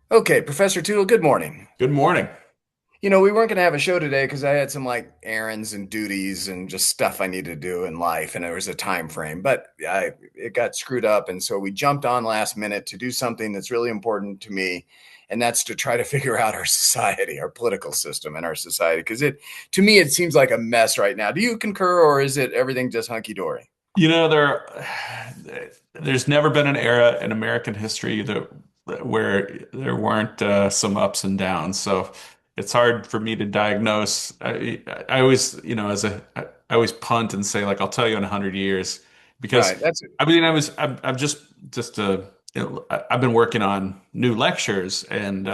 Okay, Professor Tootle, good morning. Good morning. We weren't going to have a show today because I had some like errands and duties and just stuff I needed to do in life, and there was a time frame. But it got screwed up, and so we jumped on last minute to do something that's really important to me, and that's to try to figure out our society, our political system, and our society. Because to me, it seems like a mess right now. Do you concur, or is it everything just hunky dory? You know, there's never been an era in American history where there weren't some ups and downs. So it's hard for me to diagnose. I always, I always punt and say like I'll tell you in 100 years because Right. That's it. I mean I'm just I've been working on new lectures and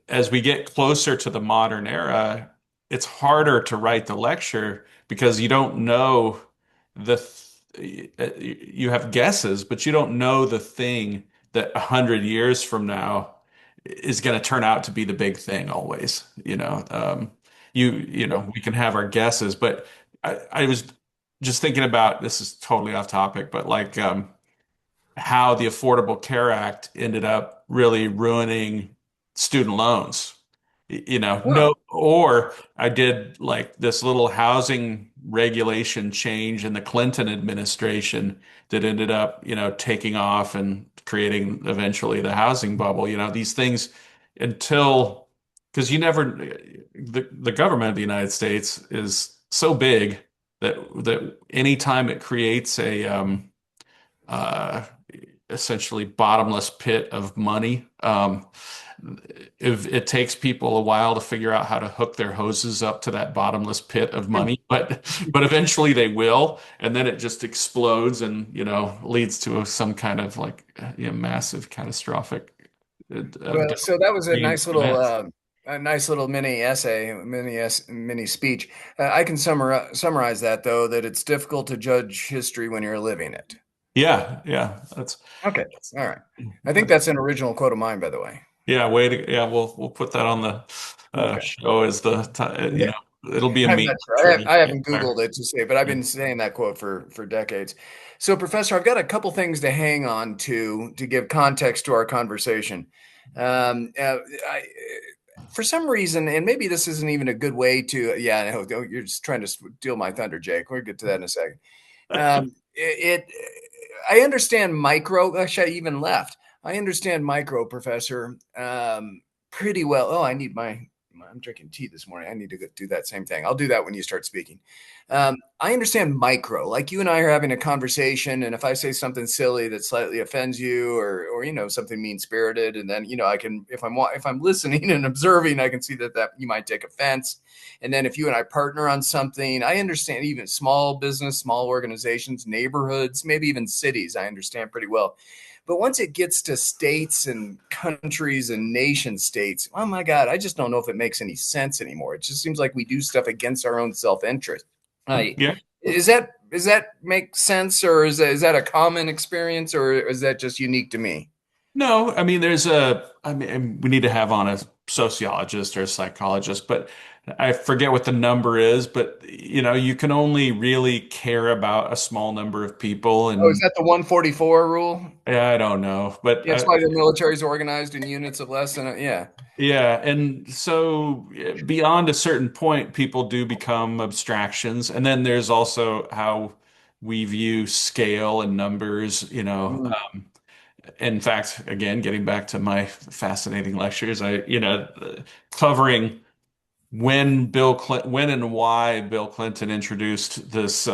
as we get closer to the modern era, it's harder to write the lecture because you don't know you have guesses, but you don't know the thing that 100 years from now is going to turn out to be the big thing always. We can have our guesses, but I was just thinking about this is totally off topic, but like how the Affordable Care Act ended up really ruining student loans. No, Oh, or I did like this little housing regulation change in the Clinton administration that ended up, taking off and creating eventually the housing bubble. These things until because the government of the United States is so big that anytime it creates a uh, essentially bottomless pit of money. If it takes people a while to figure out how to hook their hoses up to that bottomless pit of money, but eventually they will, and then it just explodes and leads to some kind of like massive catastrophic well, so that was event. a nice little mini essay, mini speech. I can summarize that though, that it's difficult to judge history when you're living it. Yeah, yeah, that's Okay, all right. I think that's that's an original quote of mine, by the way. yeah. Yeah, we'll put that on the Okay. show as Yeah, it'll be a I'm meme not sure. tree. I haven't Googled it to say, but I've been saying that quote for decades. So, Professor, I've got a couple things to hang on to give context to our conversation. Um, uh, I, for some reason, and maybe this isn't even a good way to, yeah, I know you're just trying to steal my thunder, Jake. We'll get to that in a second. It I understand micro. Actually, I even left. I understand micro, Professor, pretty well. Oh, I need I'm drinking tea this morning. I need to go do that same thing. I'll do that when you start speaking. I understand micro, like you and I are having a conversation, and if I say something silly that slightly offends you, or something mean spirited, and then I can, if I'm listening and observing, I can see that you might take offense. And then if you and I partner on something, I understand even small business, small organizations, neighborhoods, maybe even cities, I understand pretty well. But once it gets to states and countries and nation states, oh my God, I just don't know if it makes any sense anymore. It just seems like we do stuff against our own self interest. I Yeah. is that make sense, or is that a common experience, or is that just unique to me? No, I mean, I mean, we need to have on a sociologist or a psychologist, but I forget what the number is, but you can only really care about a small number of people. Oh, is And that the 144 rule? yeah, I don't know, but Yeah, it's why the military is organized in units of less than yeah. yeah. And so beyond a certain point, people do become abstractions. And then there's also how we view scale and numbers, Mm. in fact, again, getting back to my fascinating lectures, covering when and why Bill Clinton introduced this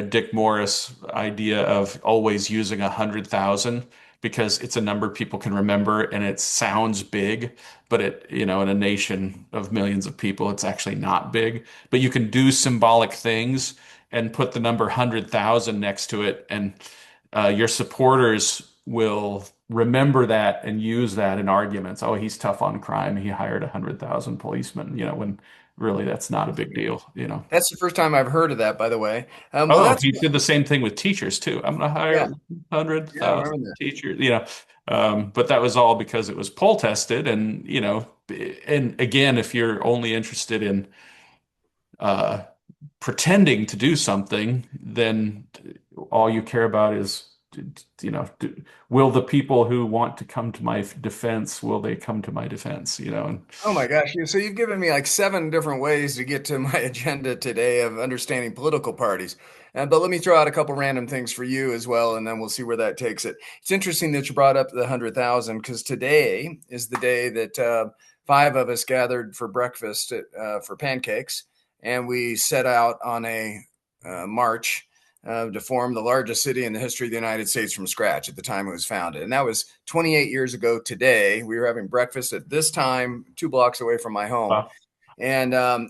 Dick Morris idea of always using 100,000 because it's a number people can remember and it sounds big, but in a nation of millions of people, it's actually not big. But you can do symbolic things and put the number 100,000 next to it, and your supporters will remember that and use that in arguments. Oh, he's tough on crime. He hired 100,000 policemen, when really that's not a big deal. That's the first time I've heard of that, by the way. Well, Oh, that's he did the same thing with teachers too. I'm going to hire yeah, yeah, I 100,000 remember that. teachers. But that was all because it was poll tested. And again, if you're only interested in uh, pretending to do something, then all you care about is you know, will the people who want to come to my defense, will they come to my defense? You know, and Oh my gosh. So you've given me like seven different ways to get to my agenda today of understanding political parties. But let me throw out a couple random things for you as well, and then we'll see where that takes it. It's interesting that you brought up the 100,000 because today is the day that five of us gathered for breakfast for pancakes, and we set out on a march to form the largest city in the history of the United States from scratch at the time it was founded. And that was 28 years ago today. We were having breakfast at this time, 2 blocks away from my home. uh,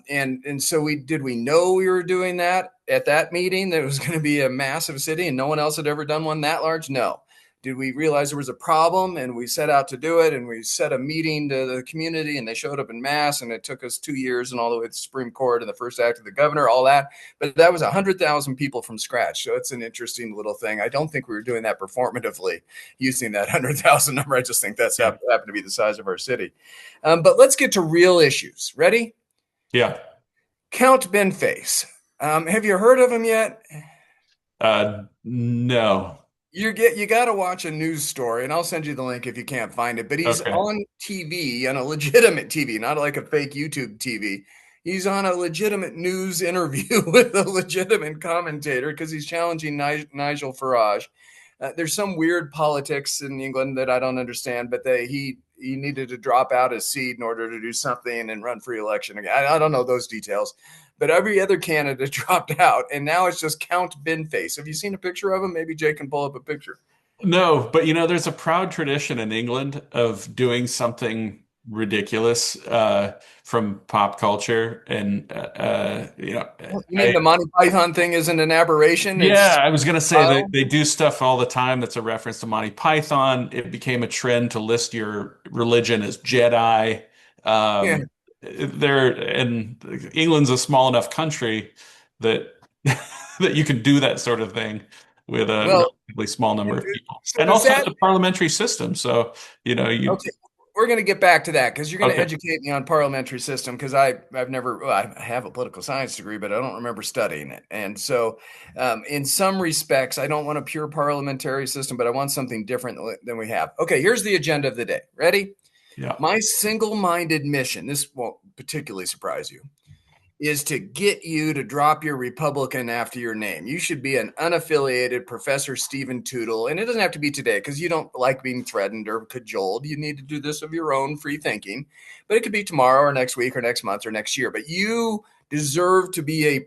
And so we know we were doing that at that meeting, that it was going to be a massive city and no one else had ever done one that large? No. Did we realize there was a problem and we set out to do it and we set a meeting to the community and they showed up in mass and it took us 2 years and all the way to the Supreme Court and the first act of the governor, all that. But that was 100,000 people from scratch. So it's an interesting little thing. I don't think we were doing that performatively using that 100,000 number. I just think that's yeah, happened to be the size of our city. But let's get to real issues. Ready? yeah. Count Benface. Have you heard of him yet? No. You got to watch a news story, and I'll send you the link if you can't find it. But he's Okay. on TV, on a legitimate TV, not like a fake YouTube TV. He's on a legitimate news interview with a legitimate commentator because he's challenging Nigel Farage. There's some weird politics in England that I don't understand, but he needed to drop out his seat in order to do something and run for election again. I don't know those details, but every other candidate dropped out, and now it's just Count Binface. Have you seen a picture of him? Maybe Jake can pull up a picture. No, but you know, there's a proud tradition in England of doing something ridiculous from pop culture, and you know, You mean the Monty Python thing isn't an aberration? yeah, It's I was gonna say style. they do stuff all the time that's a reference to Monty Python. It became a trend to list your religion as Jedi. Yeah. Um, and England's a small enough country that that you can do that sort of thing with a Well, relatively small number of people. so And does also that it's a parliamentary system, so you know you okay? We're going to get back to that because you're going to okay. educate me on parliamentary system because I've never well, I have a political science degree, but I don't remember studying it. And so, in some respects, I don't want a pure parliamentary system, but I want something different than we have. Okay, here's the agenda of the day. Ready? Yeah. My single-minded mission. This won't particularly surprise you. Is to get you to drop your Republican after your name. You should be an unaffiliated Professor Stephen Tootle. And it doesn't have to be today because you don't like being threatened or cajoled. You need to do this of your own free thinking. But it could be tomorrow or next week or next month or next year. But you deserve to be a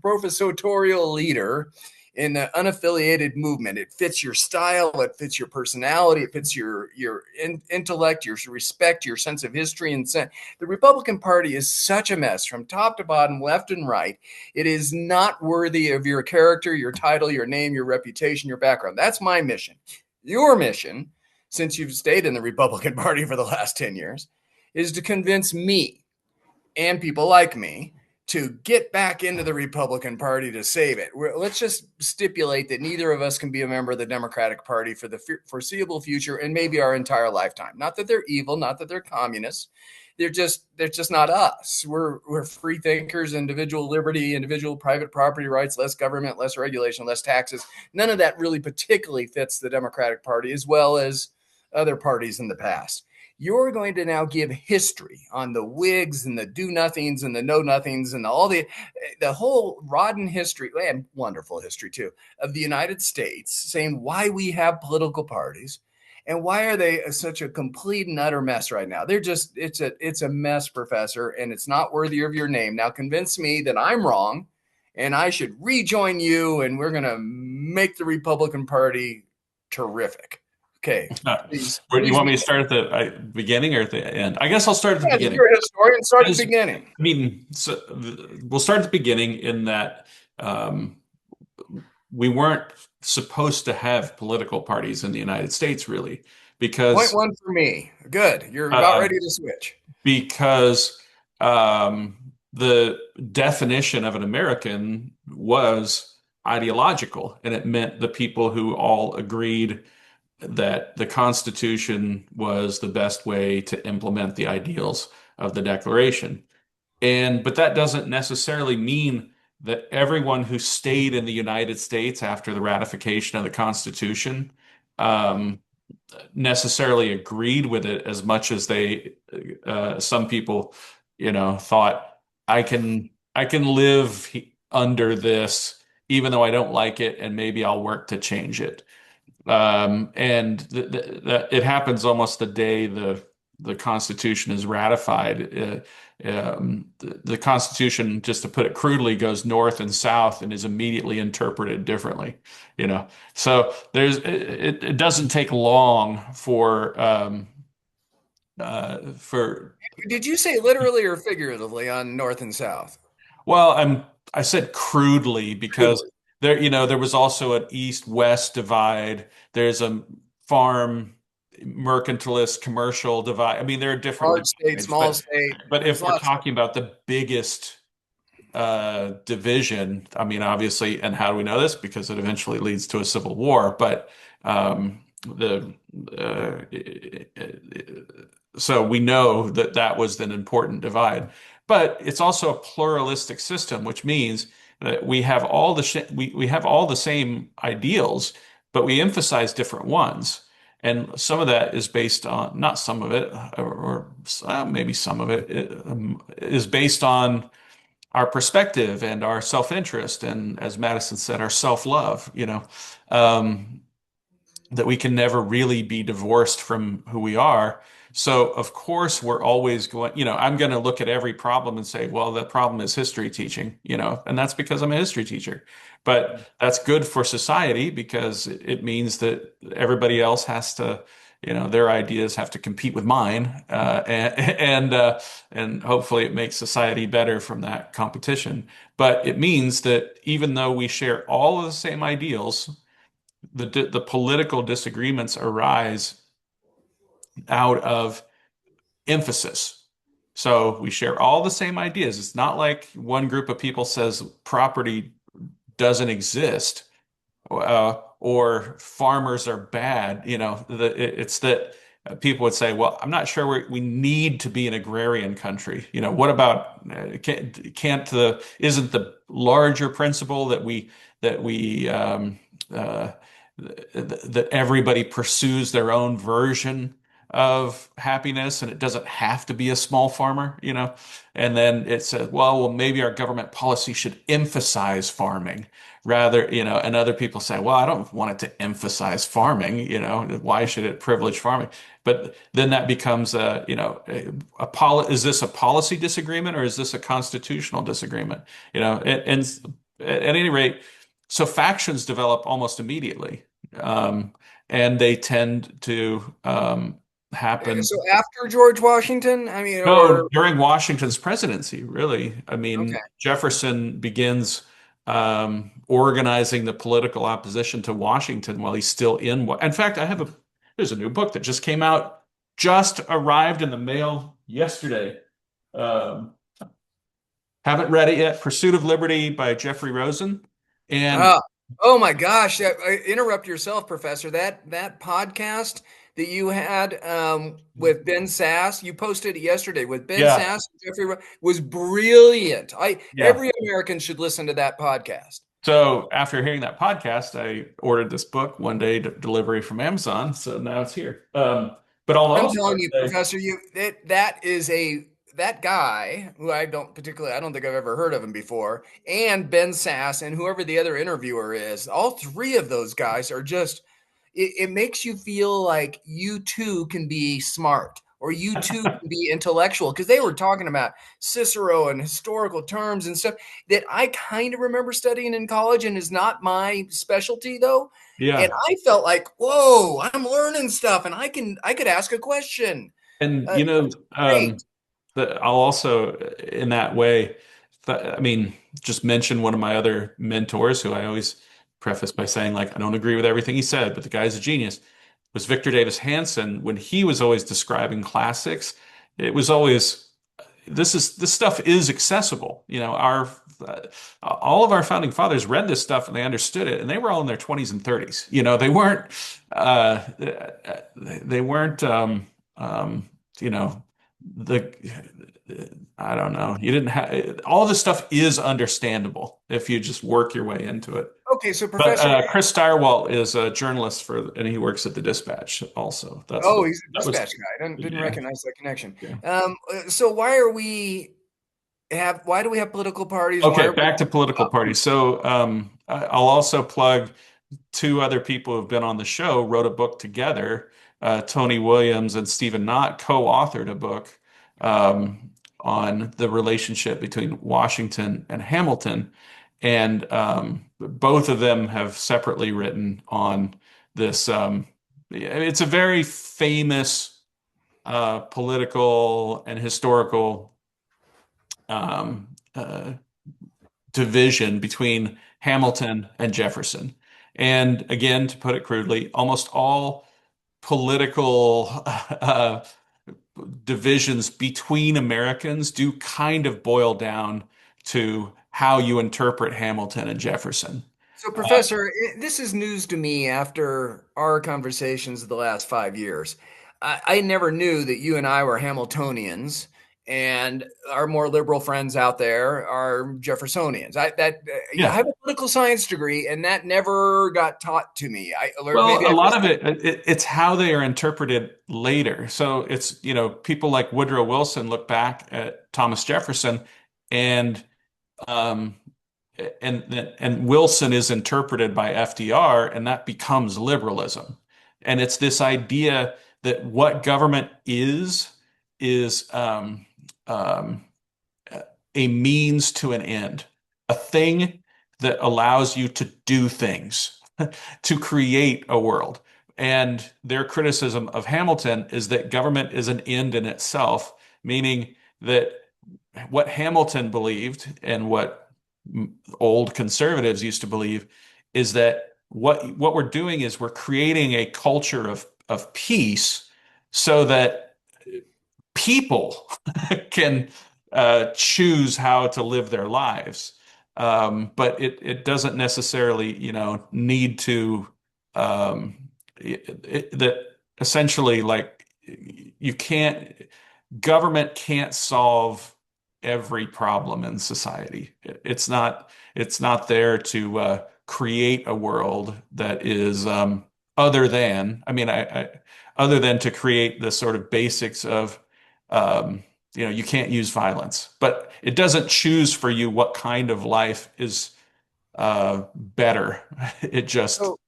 professorial leader in the unaffiliated movement. It fits your style, it fits your personality, it fits your intellect, your respect, your sense of history and sense. The Republican Party is such a mess from top to bottom, left and right. It is not worthy of your character, your title, your name, your reputation, your background. That's my mission. Your mission, since you've stayed in the Republican Party for the last 10 years, is to convince me and people like me to get back into the Republican Party to save it. Let's just stipulate that neither of us can be a member of the Democratic Party for the foreseeable future and maybe our entire lifetime. Not that they're evil, not that they're communists. They're just not us. We're free thinkers, individual liberty, individual private property rights, less government, less regulation, less taxes. None of that really particularly fits the Democratic Party as well as other parties in the past. You're going to now give history on the Whigs and the do nothings and the know nothings and all the whole rotten history and wonderful history too of the United States, saying why we have political parties and why are they such a complete and utter mess right now. They're just it's a mess, Professor, and it's not worthy of your name. Now convince me that I'm wrong and I should rejoin you and we're going to make the Republican Party terrific. Okay, please, Where do you please want be. me to start at the beginning or at the end? I guess I'll start at the Yeah, beginning. you're a historian. Start at the As, beginning. I mean, so we'll start at the beginning in that um, we weren't supposed to have political parties in the United States, really, Point because one for me. Good. You're about uh, ready to switch. because the definition of an American was ideological, and it meant the people who all agreed that the Constitution was the best way to implement the ideals of the Declaration. But that doesn't necessarily mean that everyone who stayed in the United States after the ratification of the Constitution um, necessarily agreed with it as much as some people, thought I can live under this even though I don't like it, and maybe I'll work to change it. And it happens almost the day the Constitution is ratified. The Constitution, just to put it crudely, goes north and south and is immediately interpreted differently. So it doesn't take long for Did you say literally or figuratively on North and South? well, I said crudely because Crudely. there was also an east-west divide. There's a farm mercantilist commercial divide. I mean, there are different Large state, divides, small but state. but There's if we're lots. talking about the biggest division, I mean, obviously, and how do we know this? Because it eventually leads to a civil war. But the so we know that that was an important divide. But it's also a pluralistic system, which means that we have all the same ideals, but we emphasize different ones. And some of that is based on, not some of it, or maybe some of it is based on our perspective and our self-interest, and as Madison said, our self-love, um, that we can never really be divorced from who we are. So, of course, we're always going, I'm going to look at every problem and say, well, the problem is history teaching, and that's because I'm a history teacher. But that's good for society because it means that everybody else has to, their ideas have to compete with mine. And hopefully it makes society better from that competition. But it means that even though we share all of the same ideals, the political disagreements arise out of emphasis. So we share all the same ideas. It's not like one group of people says property doesn't exist, or farmers are bad. It's that people would say, well, I'm not sure we need to be an agrarian country. What about isn't the larger principle uh, that everybody pursues their own version of happiness, and it doesn't have to be a small farmer, And then it says, well, maybe our government policy should emphasize farming rather, and other people say, well, I don't want it to emphasize farming, why should it privilege farming? But then that becomes is this a policy disagreement or is this a constitutional disagreement? And at any rate, so factions develop almost immediately, um, and they tend to happen. So after George Washington, I mean, No, or during Washington's presidency, really. I mean, okay. Jefferson begins organizing the political opposition to Washington while he's still in fact, there's a new book that just came out, just arrived in the mail yesterday. Um, haven't read it yet. Pursuit of Liberty by Jeffrey Rosen. And Ah, oh my gosh! Interrupt yourself, Professor. That podcast that you had with Ben Sass, you posted it yesterday with Ben yeah, Sass and Jeffrey was brilliant. I yeah. Every American should listen to that podcast. So after hearing that podcast, I ordered this book one day, delivery from Amazon. So now it's here. But I'll I'm also telling you, say, Professor, that is that guy who I don't think I've ever heard of him before, and Ben Sass and whoever the other interviewer is. All three of those guys are just it makes you feel like you too can be smart or you too can be intellectual because they were talking about Cicero and historical terms and stuff that I kind of remember studying in college and is not my specialty though. And yeah. I felt like, whoa, I'm learning stuff and I could ask a question. And, It's great. I'll also, in that way, I mean, just mention one of my other mentors who I always preface by saying, like, I don't agree with everything he said, but the guy's a genius, was Victor Davis Hanson. When he was always describing classics, it was always, this stuff is accessible. Uh, all of our founding fathers read this stuff and they understood it, and they were all in their 20s and 30s. Uh, they weren't, you know, the I don't know. You didn't have all this stuff is understandable if you just work your way into it. Okay, so But Professor, Chris Stirewalt is a journalist and he works at the Dispatch also. oh, he's a That was dispatch guy. I didn't yeah, recognize that connection. yeah. So why do we have political parties? Why Okay, are we back to political parties. So I'll also plug two other people who've been on the show wrote a book together. Tony Williams and Stephen Knott co-authored a book on the relationship between Washington and Hamilton, and both of them have separately written on this. It's a very famous political and historical um, uh, division between Hamilton and Jefferson. And again, to put it crudely, almost all political divisions between Americans do kind of boil down to how you interpret Hamilton and Jefferson. So, Professor, this is news to me after our conversations of the last 5 years. I never knew that you and I were Hamiltonians, and our more liberal friends out there are Jeffersonians. I Yeah. have a political science degree, and that never got taught to me. I or Well, maybe a I lot missed of it. it's how they are interpreted later. So it's, people like Woodrow Wilson look back at Thomas Jefferson and um, and Wilson is interpreted by FDR, and that becomes liberalism. And it's this idea that what government is um, a means to an end, a thing that allows you to do things, to create a world. And their criticism of Hamilton is that government is an end in itself, meaning that what Hamilton believed and what old conservatives used to believe is that what we're doing is we're creating a culture of peace so that people can choose how to live their lives. But it doesn't necessarily, need to that essentially like you can't government can't solve every problem in society. It's not there to create a world that is other than, I mean, other than to create the sort of basics of, you can't use violence, but it doesn't choose for you what kind of life is better. It just, So,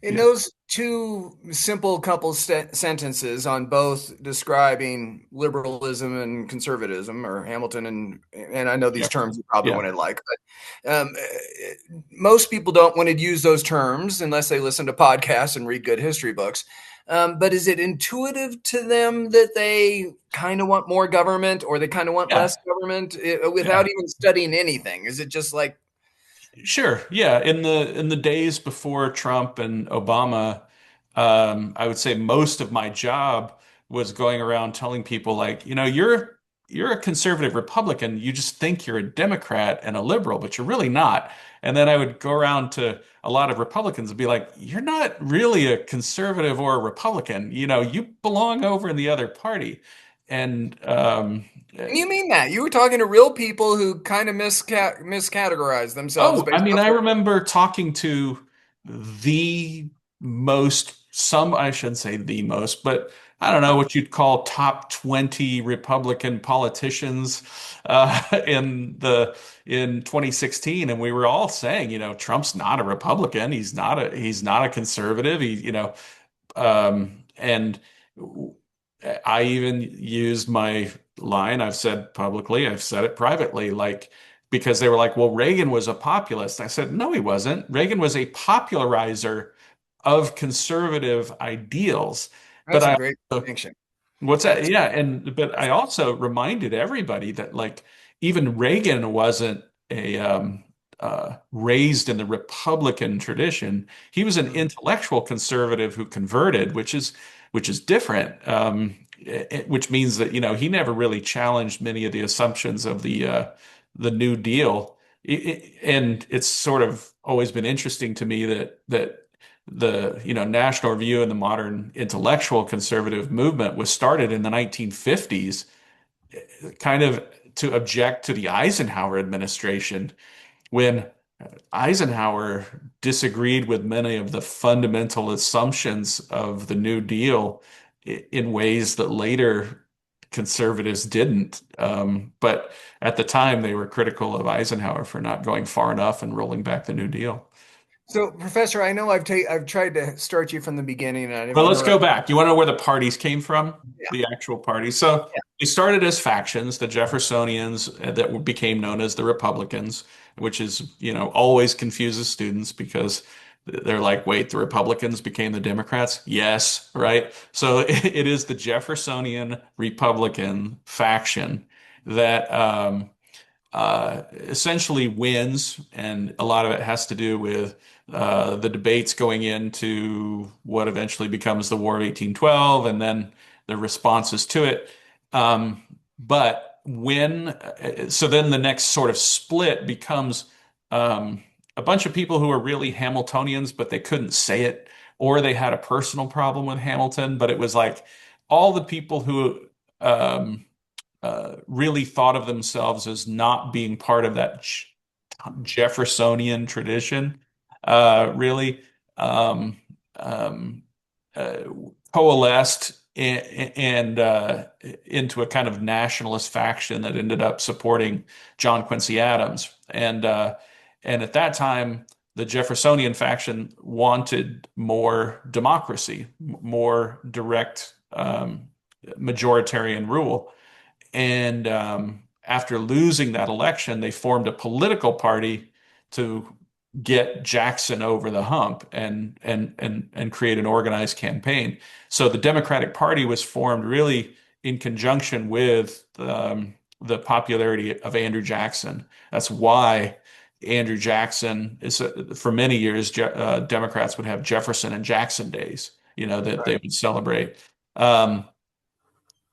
in yeah, those two simple couple sentences on both describing liberalism and conservatism, or Hamilton and I know these terms you probably yeah, wouldn't like, but most people don't want to use those terms unless they listen to podcasts and read good history books. But is it intuitive to them that they kind of want more government or they kind of want yeah, less government yeah. without even studying anything? Is it just like, Sure. Yeah. In the days before Trump and Obama, I would say most of my job was going around telling people like, you're a conservative Republican. You just think you're a Democrat and a liberal, but you're really not. And then I would go around to a lot of Republicans and be like, you're not really a conservative or a Republican. You belong over in the other party. And and you mean that? You were talking to real people who kind of miscategorize themselves Oh, I based mean, off I their. remember talking to the I shouldn't say the most, but I don't know what you'd call top 20 Republican politicians in 2016, and we were all saying, Trump's not a Republican, he's not a conservative, and I even used my line I've said publicly, I've said it privately, like, because they were like, well, Reagan was a populist. I said, no, he wasn't. Reagan was a popularizer of conservative ideals. But That's a I great also, distinction. what's that? That's Yeah. But I also reminded everybody that, like, even Reagan wasn't raised in the Republican tradition. He was an mm, intellectual conservative who converted, which is different. Which means that he never really challenged many of the assumptions of the New Deal. And it's sort of always been interesting to me that the National Review and the modern intellectual conservative movement was started in the 1950s, kind of to object to the Eisenhower administration when Eisenhower disagreed with many of the fundamental assumptions of the New Deal in ways that later conservatives didn't. But at the time, they were critical of Eisenhower for not going far enough and rolling back the New Deal. So, Professor, I know I've tried to start you from the beginning, and I've But let's go interrupted. back. You want to know where the parties came from? Yeah, The actual parties. So yeah. they started as factions, the Jeffersonians that became known as the Republicans, which is, always confuses students because they're like, wait, the Republicans became the Democrats? Yes, right? So it is the Jeffersonian Republican faction that essentially wins, and a lot of it has to do with the debates going into what eventually becomes the War of 1812 and then the responses to it. But so then the next sort of split becomes a bunch of people who are really Hamiltonians, but they couldn't say it, or they had a personal problem with Hamilton, but it was like all the people who really thought of themselves as not being part of that Jeffersonian tradition, really um, um, uh, coalesced into a kind of nationalist faction that ended up supporting John Quincy Adams. And at that time, the Jeffersonian faction wanted more democracy, more direct majoritarian rule. And after losing that election, they formed a political party to get Jackson over the hump and create an organized campaign. So the Democratic Party was formed really in conjunction with the popularity of Andrew Jackson. That's why Andrew Jackson is for many years Democrats would have Jefferson and Jackson days, that they Right. would celebrate.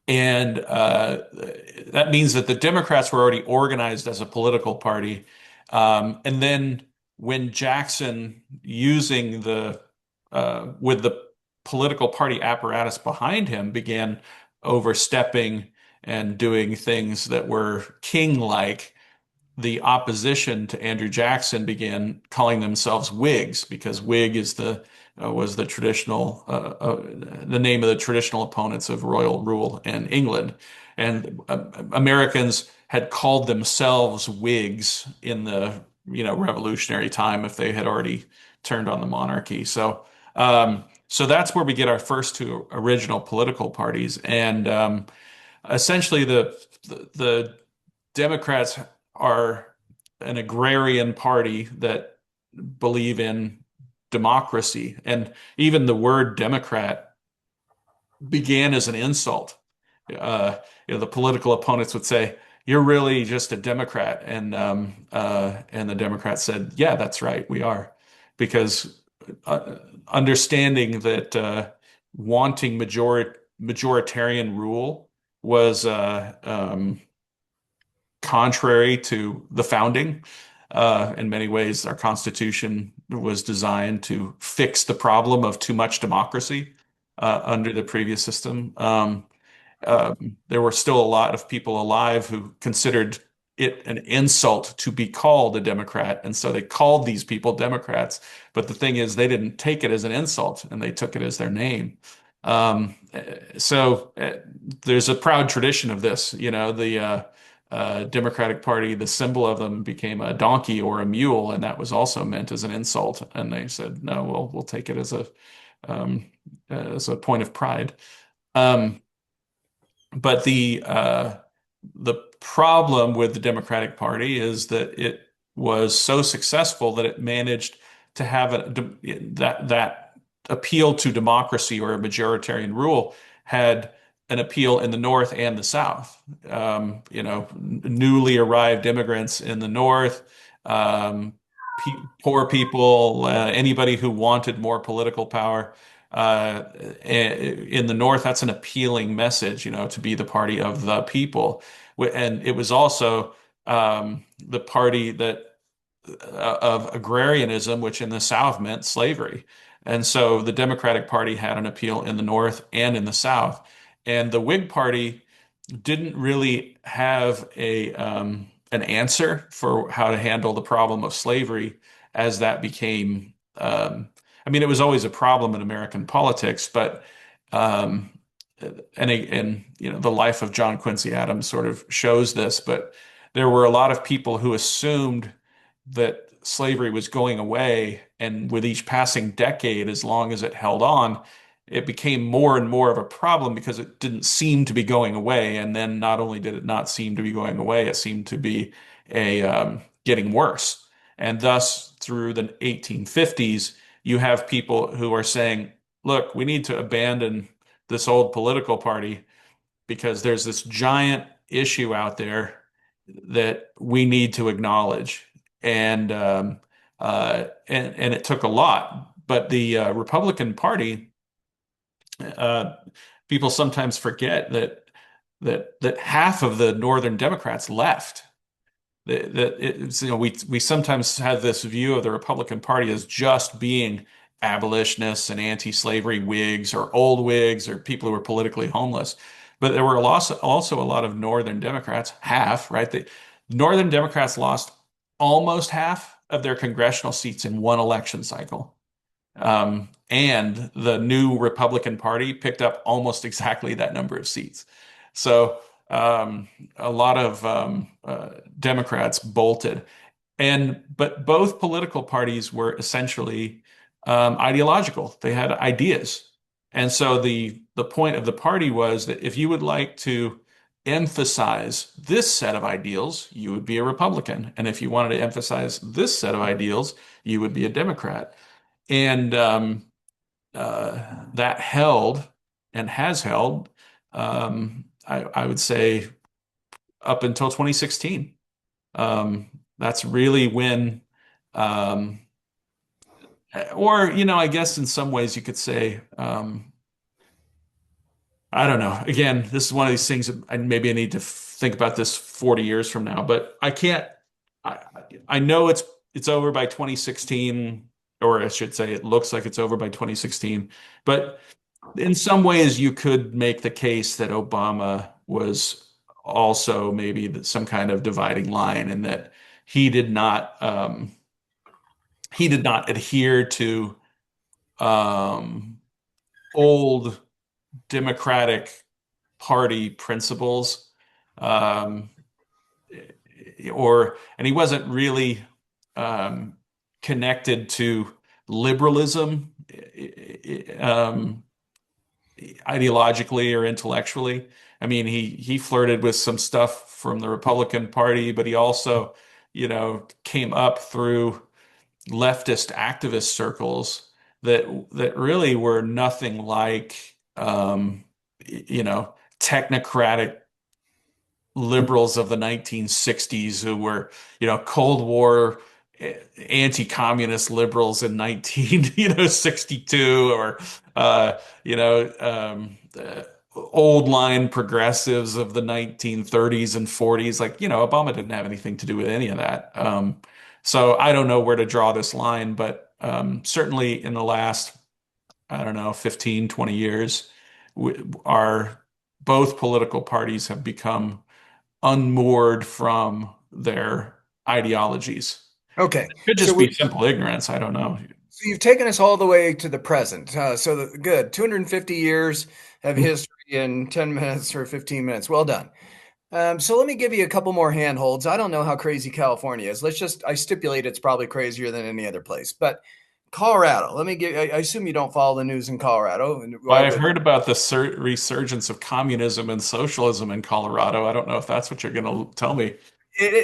And that means that the Democrats were already organized as a political party. And then when Jackson, using with the political party apparatus behind him, began overstepping and doing things that were king-like, the opposition to Andrew Jackson began calling themselves Whigs because Whig is was the traditional the name of the traditional opponents of royal rule in England, and Americans had called themselves Whigs in the revolutionary time if they had already turned on the monarchy. So that's where we get our first two original political parties, and essentially the Democrats are an agrarian party that believe in democracy. And even the word Democrat began as an insult. The political opponents would say, "You're really just a Democrat," and the Democrats said, "Yeah, that's right, we are," because understanding that wanting majoritarian rule was contrary to the founding. In many ways, our Constitution was designed to fix the problem of too much democracy under the previous system. There were still a lot of people alive who considered it an insult to be called a Democrat, and so they called these people Democrats. But the thing is, they didn't take it as an insult, and they took it as their name. Um, so there's a proud tradition of this. The Democratic Party, the symbol of them became a donkey or a mule, and that was also meant as an insult. And they said, "No, we'll take it as a point of pride." Um, but the problem with the Democratic Party is that it was so successful that it managed to have that appeal to democracy or a majoritarian rule had an appeal in the North and the South. Newly arrived immigrants in the North, pe poor people, anybody who wanted more political power. In the North, that's an appealing message, to be the party of the people. And it was also the party of agrarianism, which in the South meant slavery. And so the Democratic Party had an appeal in the North and in the South. And the Whig Party didn't really have a an answer for how to handle the problem of slavery as that became. I mean, it was always a problem in American politics, but um, and the life of John Quincy Adams sort of shows this. But there were a lot of people who assumed that slavery was going away, and with each passing decade, as long as it held on, it became more and more of a problem because it didn't seem to be going away. And then not only did it not seem to be going away, it seemed to be a getting worse. And thus, through the 1850s, you have people who are saying, look, we need to abandon this old political party because there's this giant issue out there that we need to acknowledge. And it took a lot. But the Republican Party, uh, people sometimes forget that half of the Northern Democrats left. That it's, we sometimes have this view of the Republican Party as just being abolitionists and anti-slavery Whigs or old Whigs or people who were politically homeless. But there were also a lot of Northern Democrats, half, right? The Northern Democrats lost almost half of their congressional seats in one election cycle. And the new Republican Party picked up almost exactly that number of seats. So a lot of Democrats bolted, but both political parties were essentially ideological. They had ideas, and so the point of the party was that if you would like to emphasize this set of ideals, you would be a Republican, and if you wanted to emphasize this set of ideals, you would be a Democrat. And that held and has held, I would say, up until 2016. That's really when, um, or, I guess in some ways you could say, I don't know. Again, this is one of these things that maybe I need to think about this 40 years from now, but I can't, I, I know it's over by 2016, or I should say it looks like it's over by 2016, but in some ways, you could make the case that Obama was also maybe some kind of dividing line, and that he did not he did not adhere to um, old Democratic Party principles, um, and he wasn't really um, connected to liberalism. Um, Ideologically or intellectually. I mean, he flirted with some stuff from the Republican Party, but he also, came up through leftist activist circles that really were nothing like technocratic liberals of the 1960s who were, Cold War anti-communist liberals in 1962, or old line progressives of the 1930s and 40s. Like, Obama didn't have anything to do with any of that. So I don't know where to draw this line, but certainly in the last, I don't know, 15, 20 years, our both political parties have become unmoored from their ideologies. Okay. It could So just be simple ignorance. I don't know. so you've taken us all the way to the present. Good. 250 years of history in 10 minutes or 15 minutes. Well done. So let me give you a couple more handholds. I don't know how crazy California is. I stipulate it's probably crazier than any other place. But Colorado, I assume you don't follow the news in Colorado. And why Well, I've would heard about the resurgence of communism and socialism in Colorado. I don't know if that's what you're going to tell me.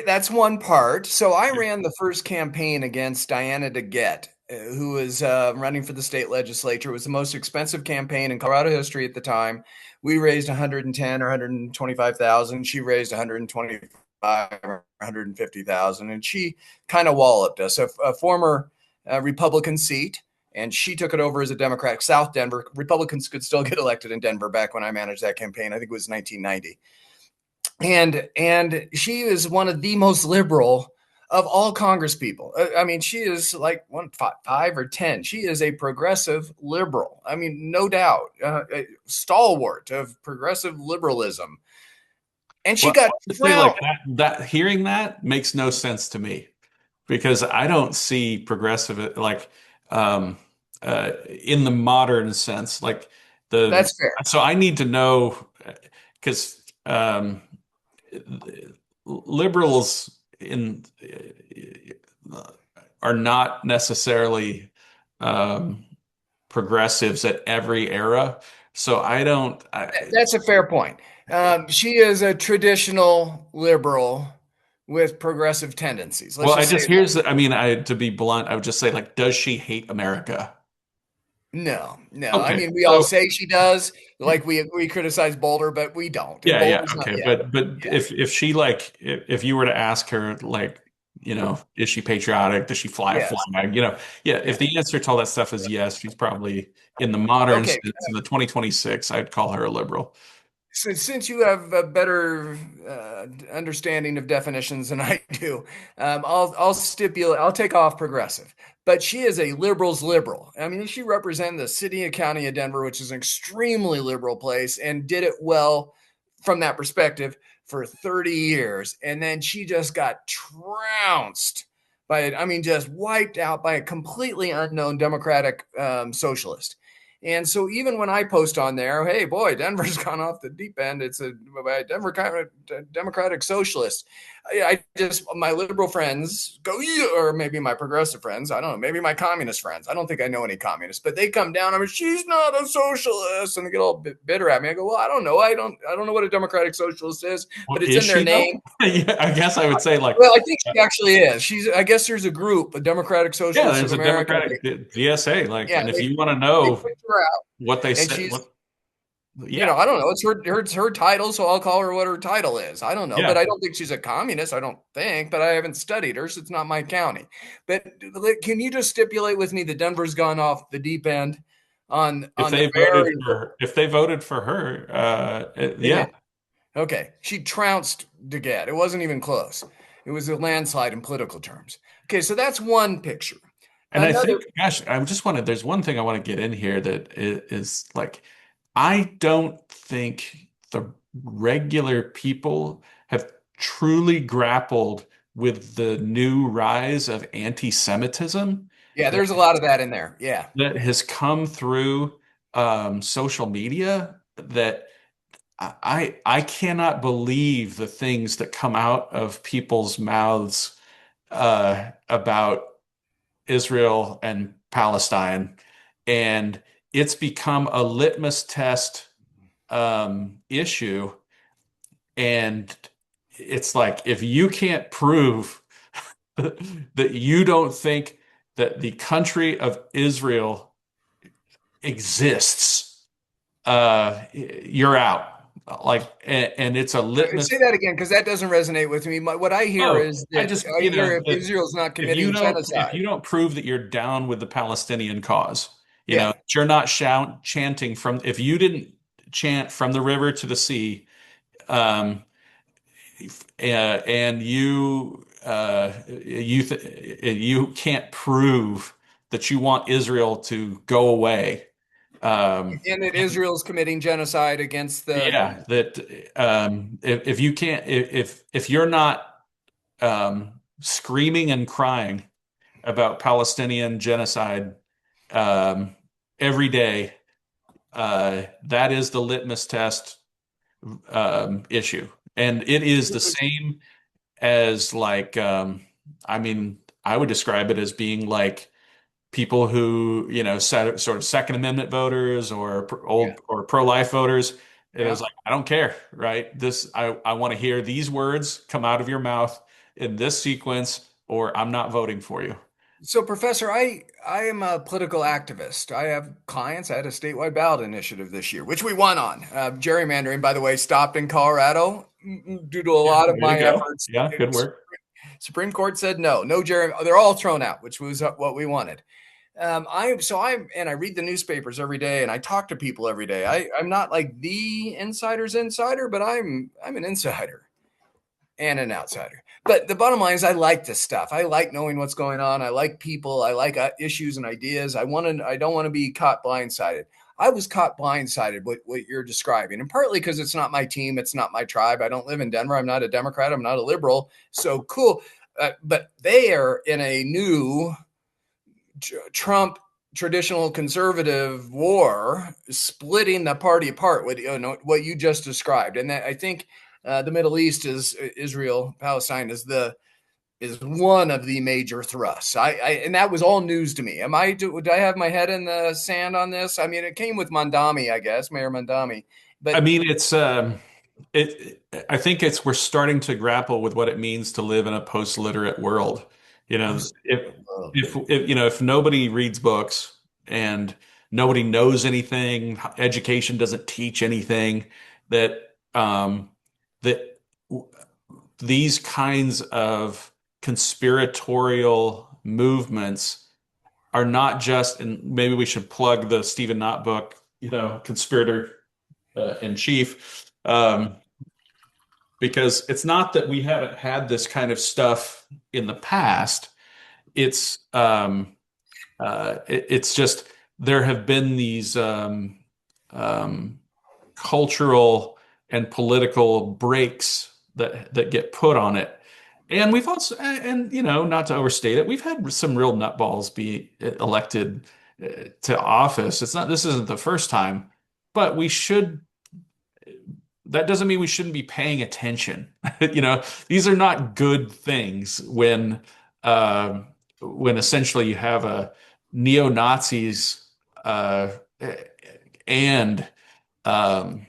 that's one part. So I ran the first campaign against Diana DeGette, who was running for the state legislature. It was the most expensive campaign in Colorado history at the time. We raised 110 or 125,000. She raised 125 or 150,000, and she kind of walloped us. A former Republican seat, and she took it over as a Democrat. South Denver Republicans could still get elected in Denver back when I managed that campaign. I think it was 1990, and she is one of the most liberal of all Congress people. I mean, she is like 5 or 10. She is a progressive liberal. I mean, no doubt, a stalwart of progressive liberalism. and she Well, got I say like drowned. that hearing that makes no sense to me because I don't see progressive like um in the modern sense like the That's fair. so I need to know because liberals in are not necessarily um progressives at every era. So I don't That's a fair point. She is a traditional liberal with progressive tendencies. Let's well I just say just that. here's I mean I to be blunt I would just say like does she hate America? No, no. I Okay. mean, we all So say she does. Like we criticize Boulder, but we don't. And yeah, Boulder's not. okay. Yeah, But yeah, if she like if you were to ask her like, is she patriotic? Does she fly a yes, flag? Yeah, if yeah. the answer to all that stuff is yes, she's probably in the modern Okay. sense, in the 2026, I'd call her a liberal. Since you have a better understanding of definitions than I do, I'll stipulate. I'll take off progressive, but she is a liberal's liberal. I mean, she represented the city and county of Denver, which is an extremely liberal place, and did it well from that perspective for 30 years, and then she just got trounced by, I mean, just wiped out by a completely unknown Democratic socialist. And so even when I post on there, hey boy, Denver's gone off the deep end. It's a Denver Democratic Socialist. I just my liberal friends go, yeah, or maybe my progressive friends. I don't know. Maybe my communist friends. I don't think I know any communists, but they come down. I mean, she's not a socialist, and they get all bitter at me. I go, well, I don't know. I don't know what a democratic socialist is, Well, but it's is in their she though? name. Yeah, I guess I would say like, Well, I think she actually is. She's. I guess there's a group, a Democratic yeah, Socialists of there's a America. Democratic DSA, like, Yeah, and if you want to they know picked her out, what they and said, she's yeah, I don't know. It's her title, so I'll call her what her title is. I don't know, but yeah. I don't think she's a communist. I don't think, but I haven't studied her, so it's not my county. But can you just stipulate with me that Denver's gone off the deep end on the very If they voted for her, they yeah. did. Okay, she trounced DeGette. It wasn't even close. It was a landslide in political terms. Okay, so that's one picture. And I Another, think, gosh, there's one thing I want to get in here that is like, I don't think the regular people have truly grappled with the new rise of anti-Semitism yeah, that there's a lot of that in there. Yeah, has come through social media that I cannot believe the things that come out of people's mouths about Israel and Palestine, and it's become a litmus test issue. And it's like if you can't prove that you don't think that the country of Israel exists, you're out. Like, and it's a litmus. say that again because that doesn't resonate with me. What I hear Oh, is that I hear if that Israel's not committing if genocide. you don't prove that you're down with the Palestinian cause, Yeah, that you're not chanting from if you didn't chant from the river to the sea, um, and you can't prove that you want Israel to go away. Um, and that Israel's committing genocide against the yeah, that if you can't if you're not screaming and crying about Palestinian genocide um, every day. That is the litmus test issue, and it is the same as like I mean, I would describe it as being like people who sort of Second Amendment voters or yeah, old or pro-life voters. It yeah. is like I don't care, right? I want to hear these words come out of your mouth in this sequence, or I'm not voting for you. So, Professor, I am a political activist. I have clients. I had a statewide ballot initiative this year, which we won on. Gerrymandering, by the way, stopped in Colorado due to a Yeah, lot of way to my go. efforts. Yeah, good work. Supreme Court said no, no gerry. They're all thrown out, which was what we wanted. I read the newspapers every day, and I talk to people every day. I'm not like the insider's insider, but I'm an insider and an outsider. But the bottom line is, I like this stuff. I like knowing what's going on. I like people. I like issues and ideas. I don't want to be caught blindsided. I was caught blindsided what you're describing, and partly because it's not my team, it's not my tribe. I don't live in Denver. I'm not a Democrat. I'm not a liberal. So cool. But they are in a new Trump traditional conservative war, splitting the party apart. What you just described, and I think the Middle East is Israel, Palestine is one of the major thrusts. And that was all news to me. Do I have my head in the sand on this? I mean, it came with Mandami, I guess, Mayor Mandami, I but mean, it. I think it's we're starting to grapple with what it means to live in a post-literate world. You know, if nobody reads books and nobody knows anything, education doesn't teach anything, that that these kinds of conspiratorial movements are not just, and maybe we should plug the Stephen Knott book, Conspirator in Chief, because it's not that we haven't had this kind of stuff in the past. It's just there have been these um, cultural and political breaks that get put on it. And we've also, and not to overstate it, we've had some real nutballs be elected to office. This isn't the first time, but that doesn't mean we shouldn't be paying attention. These are not good things when essentially you have a neo-Nazis and um,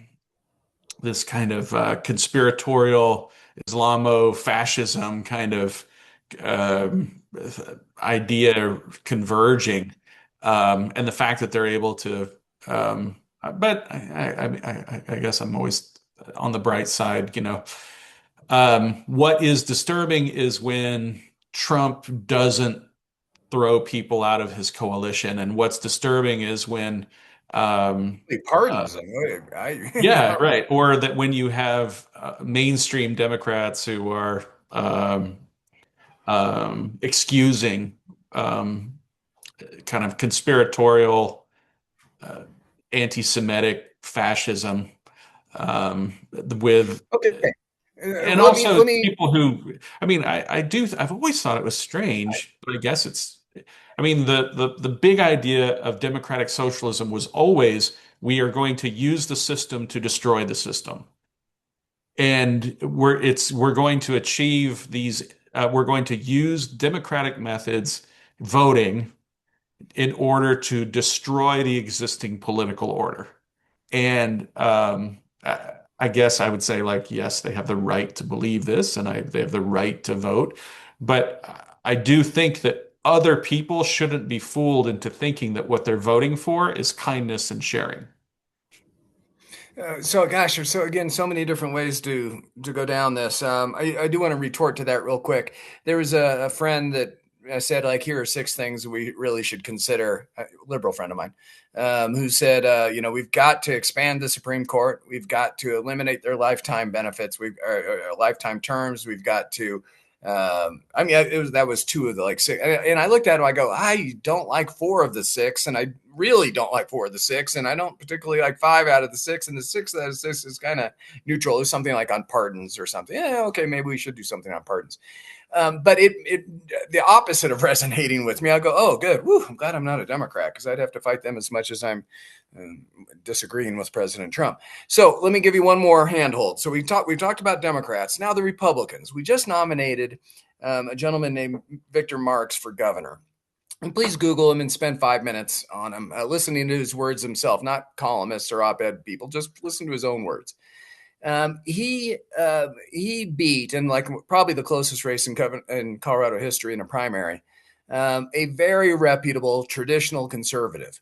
this kind of conspiratorial Islamo-fascism kind of um, idea converging, and the fact that they're able to. But I guess I'm always on the bright side. What is disturbing is when Trump doesn't throw people out of his coalition, and what's disturbing is when he uh, pardons them. yeah, right. Or that when you have mainstream Democrats who are excusing um, kind of conspiratorial, uh, anti-Semitic fascism, with, Okay. and Let me also let me people who, I mean, I've always thought it was strange, but I guess I mean, the big idea of democratic socialism was always we are going to use the system to destroy the system. And we're going to achieve these, we're going to use democratic methods, voting, in order to destroy the existing political order. And I guess I would say, like, yes, they have the right to believe this, and they have the right to vote. But I do think that other people shouldn't be fooled into thinking that what they're voting for is kindness and sharing. so gosh, there's so many different ways to go down this. I do want to retort to that real quick. There was a friend that said, like, here are six things we really should consider. A liberal friend of mine, who said, we've got to expand the Supreme Court. We've got to eliminate their lifetime benefits. Lifetime terms. We've got to. I mean, that was two of the like six, and I looked at him. I go, I don't like four of the six, and I really don't like four of the six, and I don't particularly like five out of the six, and the six out of six is kind of neutral. It's something like on pardons or something. Yeah, okay, maybe we should do something on pardons. But the opposite of resonating with me, I go, oh, good. Woo, I'm glad I'm not a Democrat because I'd have to fight them as much as I'm disagreeing with President Trump. So let me give you one more handhold. So we've talked about Democrats. Now the Republicans. We just nominated a gentleman named Victor Marx for governor. And please Google him and spend 5 minutes on him, listening to his words himself, not columnists or op-ed people. Just listen to his own words. He beat, in like probably the closest race in Colorado history in a primary, a very reputable traditional conservative.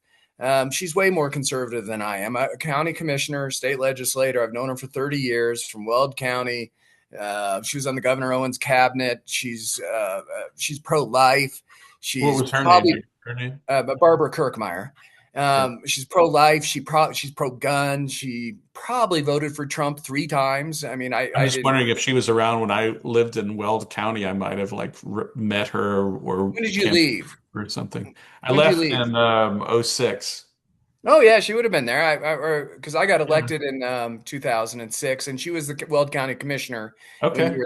She's way more conservative than I am. A county commissioner, state legislator. I've known her for 30 years from Weld County. She was on the Governor Owens cabinet. She's pro-life. What She's was her name? probably Her name? Barbara Kirkmeyer. She's pro-life. She's pro-gun. She probably voted for Trump 3 times. I mean, I'm I just didn't. wondering if she was around when I lived in Weld County. I might have like met her or When did you camped leave? or something. I When did you left leave? in '06. Oh yeah, she would have been there. Because I got Yeah. elected in 2006, and she was the Weld County Commissioner when you Okay. were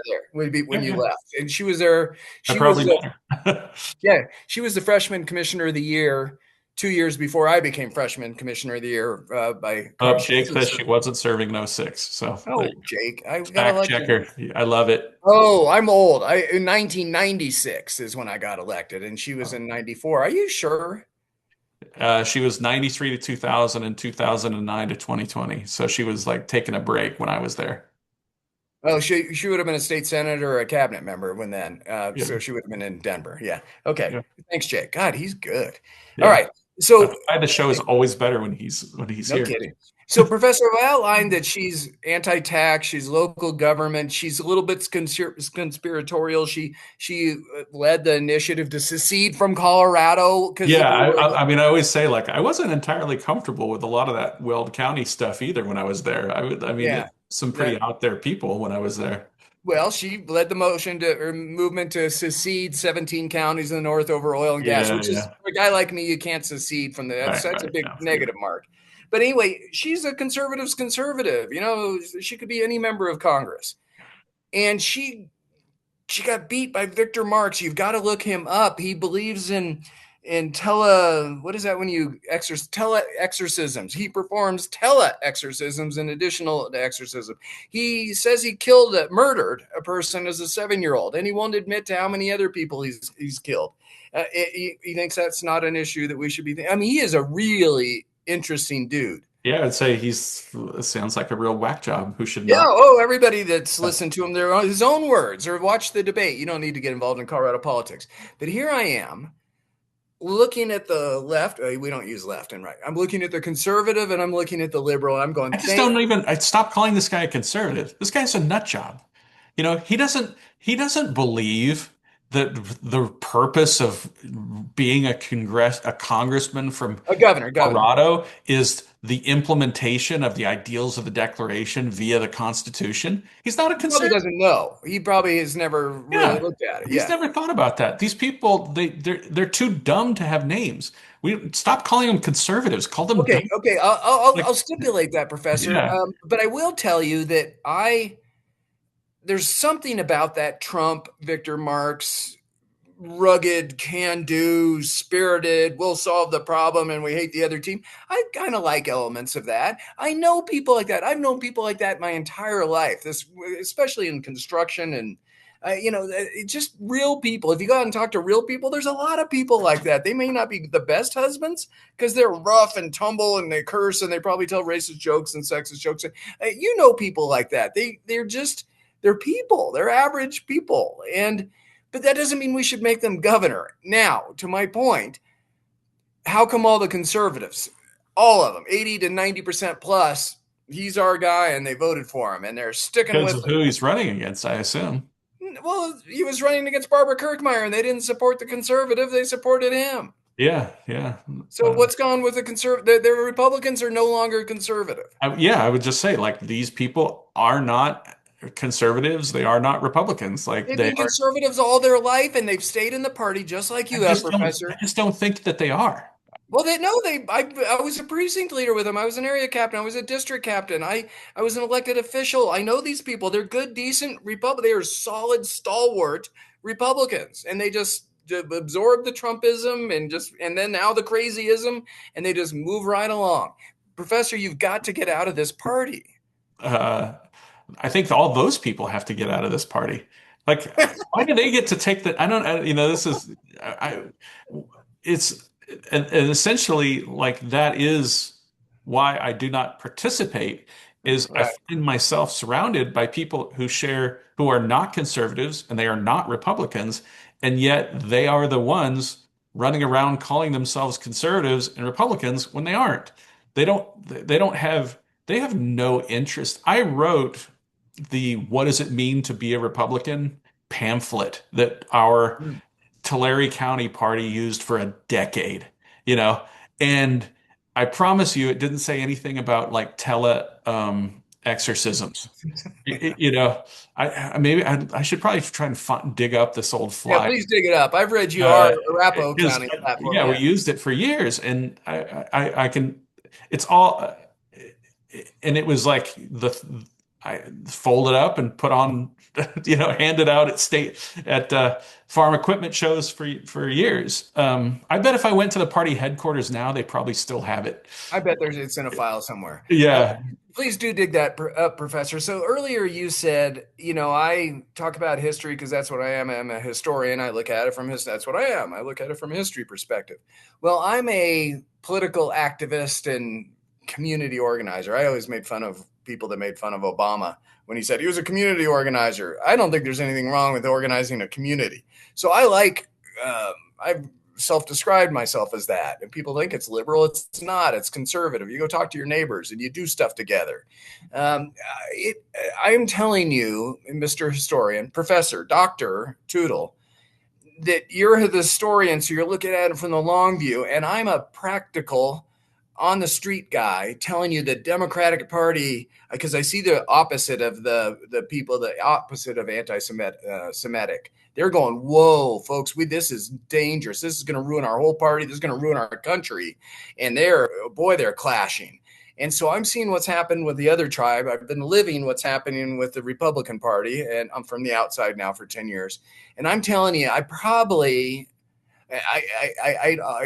there, when Yeah, you yeah. left, and she was there. I She was probably met her. yeah, she was the Freshman Commissioner of the Year 2 years before I became Freshman Commissioner of the Year by Coach Jake says Cicero. she wasn't serving no six. So there Oh, you Jake, I go. got Fact elected. checker. I love it. Oh, I'm old. I in 1996 is when I got elected, and she was in 94. Are you sure? She was 93 to 2000 and 2009 to 2020. So she was like taking a break when I was there. Oh, she would have been a state senator or a cabinet member when then. Yeah. So she would have been in Denver. Yeah. Okay. Yeah. Thanks, Jake. God, he's good. All Yeah. right. So That's why the show is always better when he's no here. kidding. So, Professor, I outlined that she's anti-tax, she's local government, she's a little bit conspiratorial. She led the initiative to secede from Colorado because Yeah, we were. I mean, I always say like I wasn't entirely comfortable with a lot of that Weld County stuff either when I was there. I mean, Yeah. some pretty That out there people when I was there. Well, she led the motion to or movement to secede 17 counties in the north over oil and gas, Yeah, which is yeah. for a guy like me, you can't secede from the Right, that's a right. big Yeah, for negative mark. But anyway, she's a conservative's conservative. She could be any member of Congress. And she got beat by Victor Marx. You've got to look him up. He believes in what is that when you tele exorcisms? He performs tele exorcisms in additional to exorcism. He says he murdered a person as a 7-year old, and he won't admit to how many other people he's killed. He thinks that's not an issue that we should be. I mean, he is a really interesting dude. yeah. I'd say he's sounds like a real whack job who should Yeah. not. Oh, everybody that's listened to him, they're his own words or watch the debate. You don't need to get involved in Colorado politics. But here I am looking at the left. We don't use left and right. I'm looking at the conservative and I'm looking at the liberal. And I'm going, I just thank. don't even. I stop calling this guy a conservative. This guy's a nut job. He doesn't believe that the purpose of being a congressman from A governor. Colorado is the implementation of the ideals of the Declaration via the Constitution. He's not a He probably conservative. doesn't know. He probably has never really Yeah. looked at it. He's Yeah. never thought about that. These people, they're too dumb to have names. We stop calling them conservatives. Call them dumb. Okay. I'll Like, stipulate that, Professor. yeah. But I will tell you that there's something about that Trump, Victor Marx, rugged, can do, spirited, we'll solve the problem and we hate the other team. I kind of like elements of that. I know people like that. I've known people like that my entire life, this especially in construction and just real people. If you go out and talk to real people, there's a lot of people like that. They may not be the best husbands because they're rough and tumble and they curse and they probably tell racist jokes and sexist jokes. People like that. They're people. They're average people. But that doesn't mean we should make them governor. Now, to my point, how come all the conservatives, all of them, 80 to 90% plus, he's our guy and they voted for him and they're sticking Because with of him? who he's running against, I assume. Well, he was running against Barbara Kirkmeyer and they didn't support the conservative, they supported him. Yeah, yeah. So what's gone with the conservative? The Republicans are no longer conservative. Yeah, I would just say like these people are not conservatives. They are not Republicans. Like They've they been are. conservatives all their life and they've stayed in the party just like you have, I Professor. just don't think that they are. Well, they no, they. I was a precinct leader with them. I was an area captain. I was a district captain. I was an elected official. I know these people. They're good, decent Republic. They are solid, stalwart Republicans, and they just absorb the Trumpism and then now the crazyism, and they just move right along. Professor, you've got to get out of this party. Uh, I think all those people have to get out of this party. Like, why do they get to take the? I don't. This is. It's and essentially like that is why I do not participate. Is I Right. find myself surrounded by people who are not conservatives and they are not Republicans, and yet they are the ones running around calling themselves conservatives and Republicans when they aren't. They don't have they have no interest. I wrote the "What does it mean to be a Republican" pamphlet that our Mm. Tulare County party used for a decade, you know, and I promise you, it didn't say anything about like tele exorcisms. You know, I should probably try and dig up this old Yeah, fly. please dig it up. I've read you our Uh, Arapahoe because County platform. yeah, we Yeah. used it for years, and I can. it's all, and it was like I folded up and put on, handed out at farm equipment shows for years. I bet if I went to the party headquarters now, they probably still have it. I bet it's in a file somewhere. Yeah. Please do dig that up, Professor. So earlier you said, I talk about history because that's what I am. I'm a historian. I look at it from that's what I am. I look at it from a history perspective. Well, I'm a political activist and community organizer. I always made fun of people that made fun of Obama when he said he was a community organizer. I don't think there's anything wrong with organizing a community. So I've self-described myself as that, and people think it's liberal. It's not. It's conservative. You go talk to your neighbors and you do stuff together. I am telling you, Mr. Historian, Professor, Dr. Tootle, that you're the historian, so you're looking at it from the long view, and I'm a practical, on the street guy telling you the Democratic Party, because I see the opposite of the people, the opposite of anti-Semitic. They're going, whoa, folks, this is dangerous. This is going to ruin our whole party. This is going to ruin our country. And they're clashing. And so I'm seeing what's happened with the other tribe. I've been living what's happening with the Republican Party, and I'm from the outside now for 10 years. And I'm telling you, I'd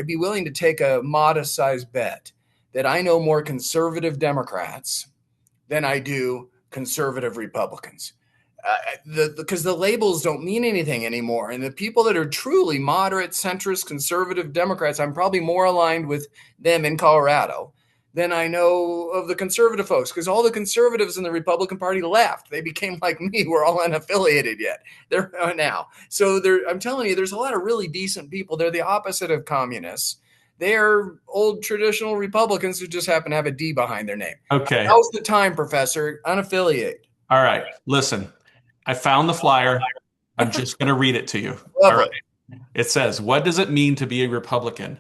be willing to take a modest sized bet that I know more conservative Democrats than I do conservative Republicans. Because the labels don't mean anything anymore. And the people that are truly moderate, centrist, conservative Democrats, I'm probably more aligned with them in Colorado than I know of the conservative folks, because all the conservatives in the Republican Party left. They became like me. We're all unaffiliated yet. They're now. So I'm telling you, there's a lot of really decent people. They're the opposite of communists. They're old traditional Republicans who just happen to have a D behind their name. Okay. Now's the time, Professor. Unaffiliate. All right. Listen, I found the flyer. I'm just going to read it to you. Lovely. All right. It says, "What does it mean to be a Republican?"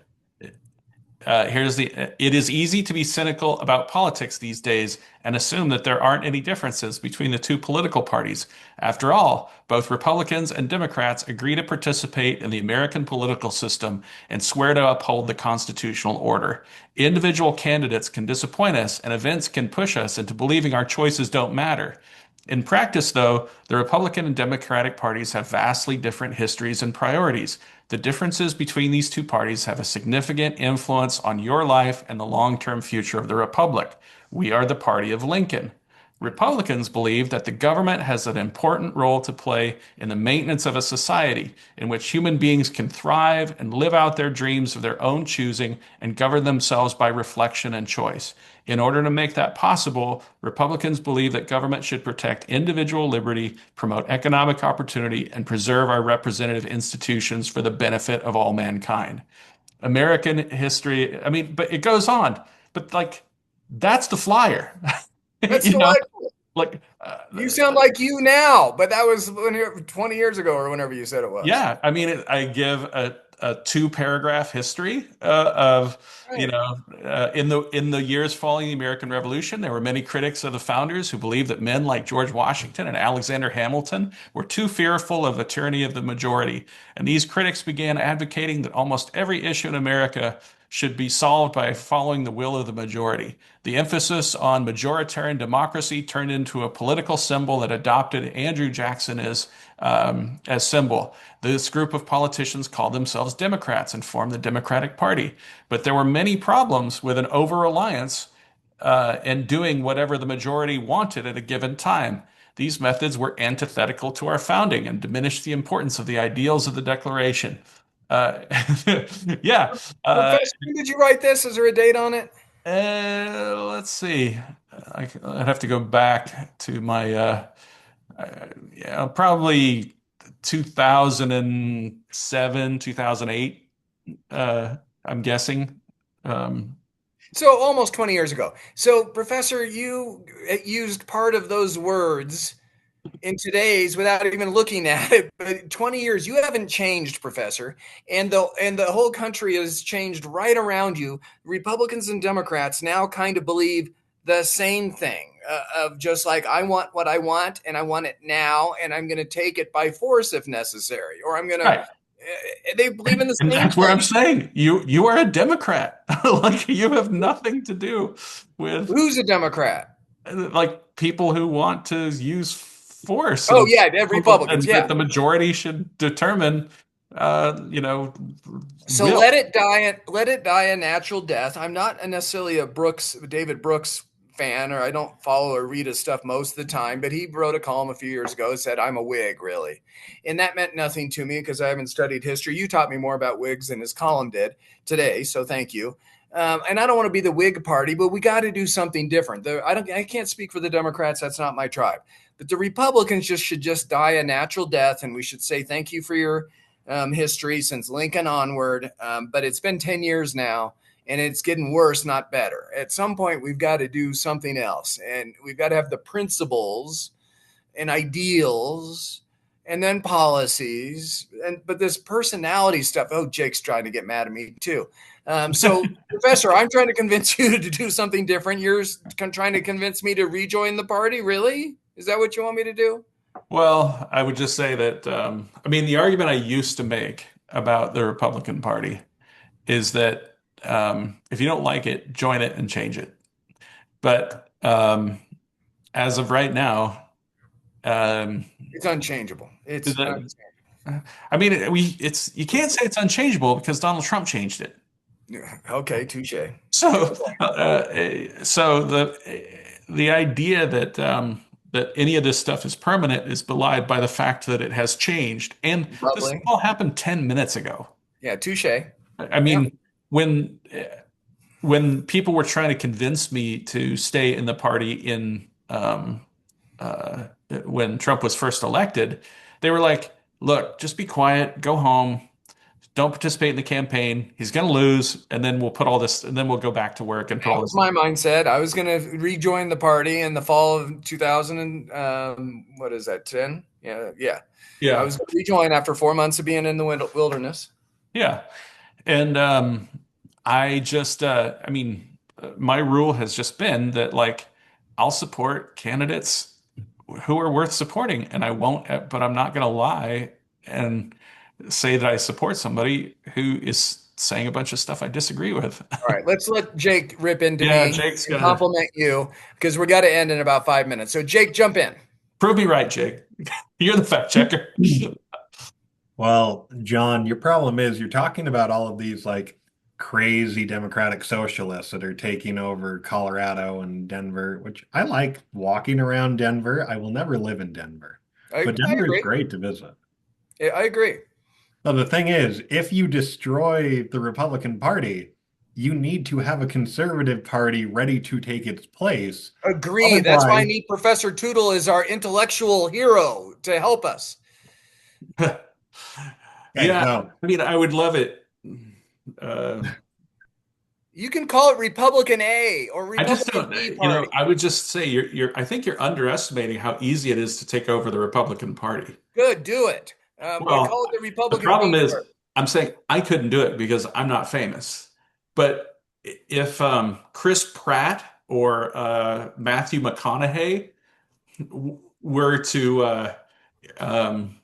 It is easy to be cynical about politics these days and assume that there aren't any differences between the two political parties. After all, both Republicans and Democrats agree to participate in the American political system and swear to uphold the constitutional order. Individual candidates can disappoint us, and events can push us into believing our choices don't matter. In practice, though, the Republican and Democratic parties have vastly different histories and priorities. The differences between these two parties have a significant influence on your life and the long-term future of the Republic. We are the party of Lincoln. Republicans believe that the government has an important role to play in the maintenance of a society in which human beings can thrive and live out their dreams of their own choosing and govern themselves by reflection and choice. In order to make that possible, Republicans believe that government should protect individual liberty, promote economic opportunity, and preserve our representative institutions for the benefit of all mankind. American history, but it goes on. But that's the flyer. That's You know, delightful. like You sound like you now, but that was 20 years ago or whenever you said it was. yeah, I give a two-paragraph history of Right. in the years following the American Revolution, there were many critics of the founders who believed that men like George Washington and Alexander Hamilton were too fearful of the tyranny of the majority, and these critics began advocating that almost every issue in America should be solved by following the will of the majority. The emphasis on majoritarian democracy turned into a political symbol that adopted Andrew Jackson as symbol. This group of politicians called themselves Democrats and formed the Democratic Party. But there were many problems with an over-reliance and doing whatever the majority wanted at a given time. These methods were antithetical to our founding and diminished the importance of the ideals of the Declaration. Uh, yeah. Professor, when did you write this? Is there a date on it? Let's see. I'd have to go back to my yeah, probably 2007, 2008. I'm guessing. Um, So almost 20 years ago. So, Professor, you used part of those words in today's without even looking at it. But 20 years, you haven't changed, Professor, and the whole country has changed right around you. Republicans and Democrats now kind of believe the same thing of just like I want what I want and I want it now and I'm going to take it by force if necessary, or I'm going to. right. They believe in the And same that's where I'm thing. saying you are a Democrat. Like you have nothing to do with Who's a Democrat? like people who want to use force Oh and yeah, they're Republicans. and that Yeah. the majority should determine So will. let it die a natural death. I'm not necessarily a David Brooks fan, or I don't follow or read his stuff most of the time, but he wrote a column a few years ago that said I'm a Whig, really. And that meant nothing to me because I haven't studied history. You taught me more about Whigs than his column did today, so thank you. And I don't want to be the Whig party, but we got to do something different. I can't speak for the Democrats. That's not my tribe. But the Republicans should just die a natural death, and we should say thank you for your history since Lincoln onward. But it's been 10 years now, and it's getting worse, not better. At some point, we've got to do something else, and we've got to have the principles and ideals and then policies. But this personality stuff, oh, Jake's trying to get mad at me too. So, Professor, I'm trying to convince you to do something different. You're trying to convince me to rejoin the party. Really? Is that what you want me to do? Well, I would just say that I mean the argument I used to make about the Republican Party is that if you don't like it, join it and change it. But as of right now, um, It's unchangeable. It's the, I mean, it's you can't say it's unchangeable because Donald Trump changed it. okay. Touche. So, so the idea that that any of this stuff is permanent is belied by the fact that it has changed, and this Lovely. all happened 10 minutes ago. Yeah. Touche. I Yeah. mean, when when people were trying to convince me to stay in the party in uh, when Trump was first elected, they were like, "Look, just be quiet, go home, don't participate in the campaign. He's going to lose, and then we'll put all this, and then we'll go back to work and put That all was this." my mindset. I was going to rejoin the party in the fall of 2000 and what is that, 10? Yeah, yeah. I Yeah, was going to rejoin after 4 months of being in the wilderness. yeah, and I mean, my rule has just been that like I'll support candidates who are worth supporting, and I won't, but I'm not going to lie and say that I support somebody who is saying a bunch of stuff I disagree with. All right, let's let Jake rip into Yeah, me Jake's and gonna compliment you because we got to end in about 5 minutes. So, Jake, jump in. prove me right, Jake. You're the fact checker. Well, John, your problem is you're talking about all of these like crazy democratic socialists that are taking over Colorado and Denver, which I like walking around Denver. I will never live in Denver, but I Denver is agree. great to visit. I agree. Now, the thing is, if you destroy the Republican Party, you need to have a conservative party ready to take its place. Agree. That's why I Otherwise, need Professor Tootle as our intellectual hero to help us. okay, Yeah, no, I mean, I would love it. Uh, You can call it Republican A or I just Republican don't, B party. I would just say I think you're underestimating how easy it is to take over the Republican Party. Good, do it. But call Well, it the the Republican problem B is, party. I'm saying I couldn't do it because I'm not famous. But if Chris Pratt or Matthew McConaughey were to um,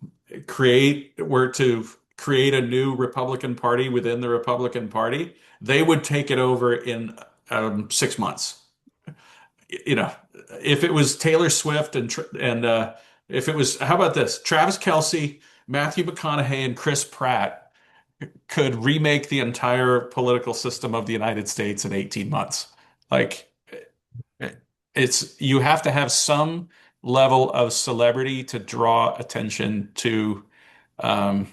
were to create a new Republican Party within the Republican Party, they would take it over in 6 months. You know, if it was Taylor Swift and if it was, how about this? Travis Kelce, Matthew McConaughey, and Chris Pratt could remake the entire political system of the United States in 18 months. Like it's you have to have some level of celebrity to draw attention to um,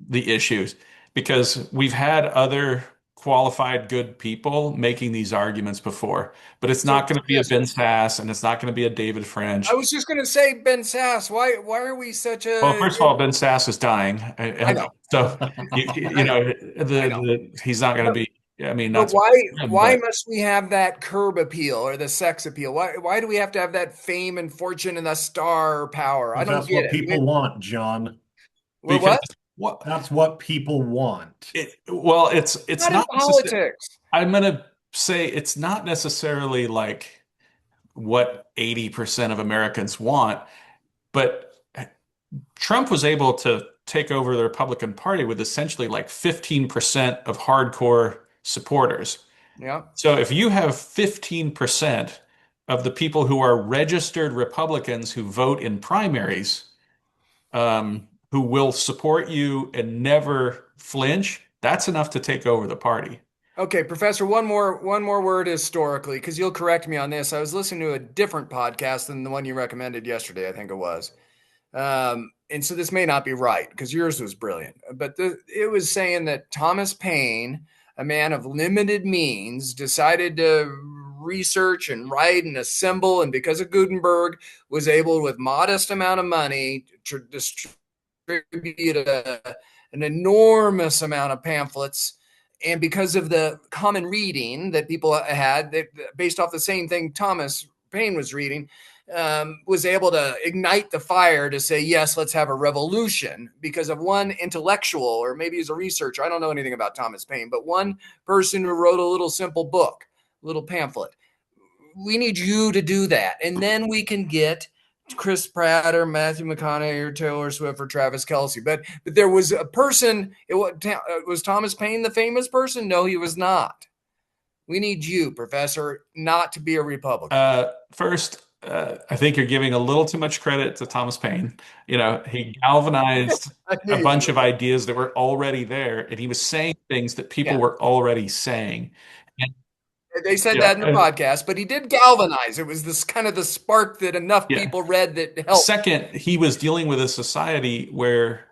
the issues because we've had other qualified good people making these arguments before, but it's So, not going to be a Ben Professor, Sass and it's not going to be a David I French. was just going to say, Ben Sass, why are we such Well, a? first of all, Ben Sass is dying, I know, so I you know, know I know. he's not going to But, be. I mean, but not him, why but must we have that curb appeal or the sex appeal? Why do we have to have that fame and fortune and the star power? I because don't that's get what it. people want, John. because What? what That's what people want. well, it's Not in not necessarily. politics. I'm going to say it's not necessarily like what 80% of Americans want, but Trump was able take over the Republican Party with essentially like 15% of hardcore supporters. Yeah. So if you have 15% of the people who are registered Republicans who vote in primaries, who will support you and never flinch, that's enough to take over the party. Okay, Professor, one more word historically, because you'll correct me on this. I was listening to a different podcast than the one you recommended yesterday, I think it was. And so this may not be right because yours was brilliant, but it was saying that Thomas Paine, a man of limited means, decided to research and write and assemble, and because of Gutenberg, was able with modest amount of money to distribute an enormous amount of pamphlets. And because of the common reading that people had, based off the same thing Thomas Paine was reading, was able to ignite the fire to say, yes, let's have a revolution because of one intellectual, or maybe he's a researcher. I don't know anything about Thomas Paine, but one person who wrote a little simple book, a little pamphlet. We need you to do that. And then we can get Chris Pratt or Matthew McConaughey or Taylor Swift or Travis Kelce. But there was a person, was Thomas Paine the famous person? No, he was not. We need you, Professor, not to be a Republican. First, I think you're giving a little too much credit to Thomas Paine. He galvanized a bunch of ideas that were already there, and he was saying things that people were already saying. They said that in the podcast, but he did galvanize. It was this kind of the spark that enough people read that helped. Second, he was dealing with a society where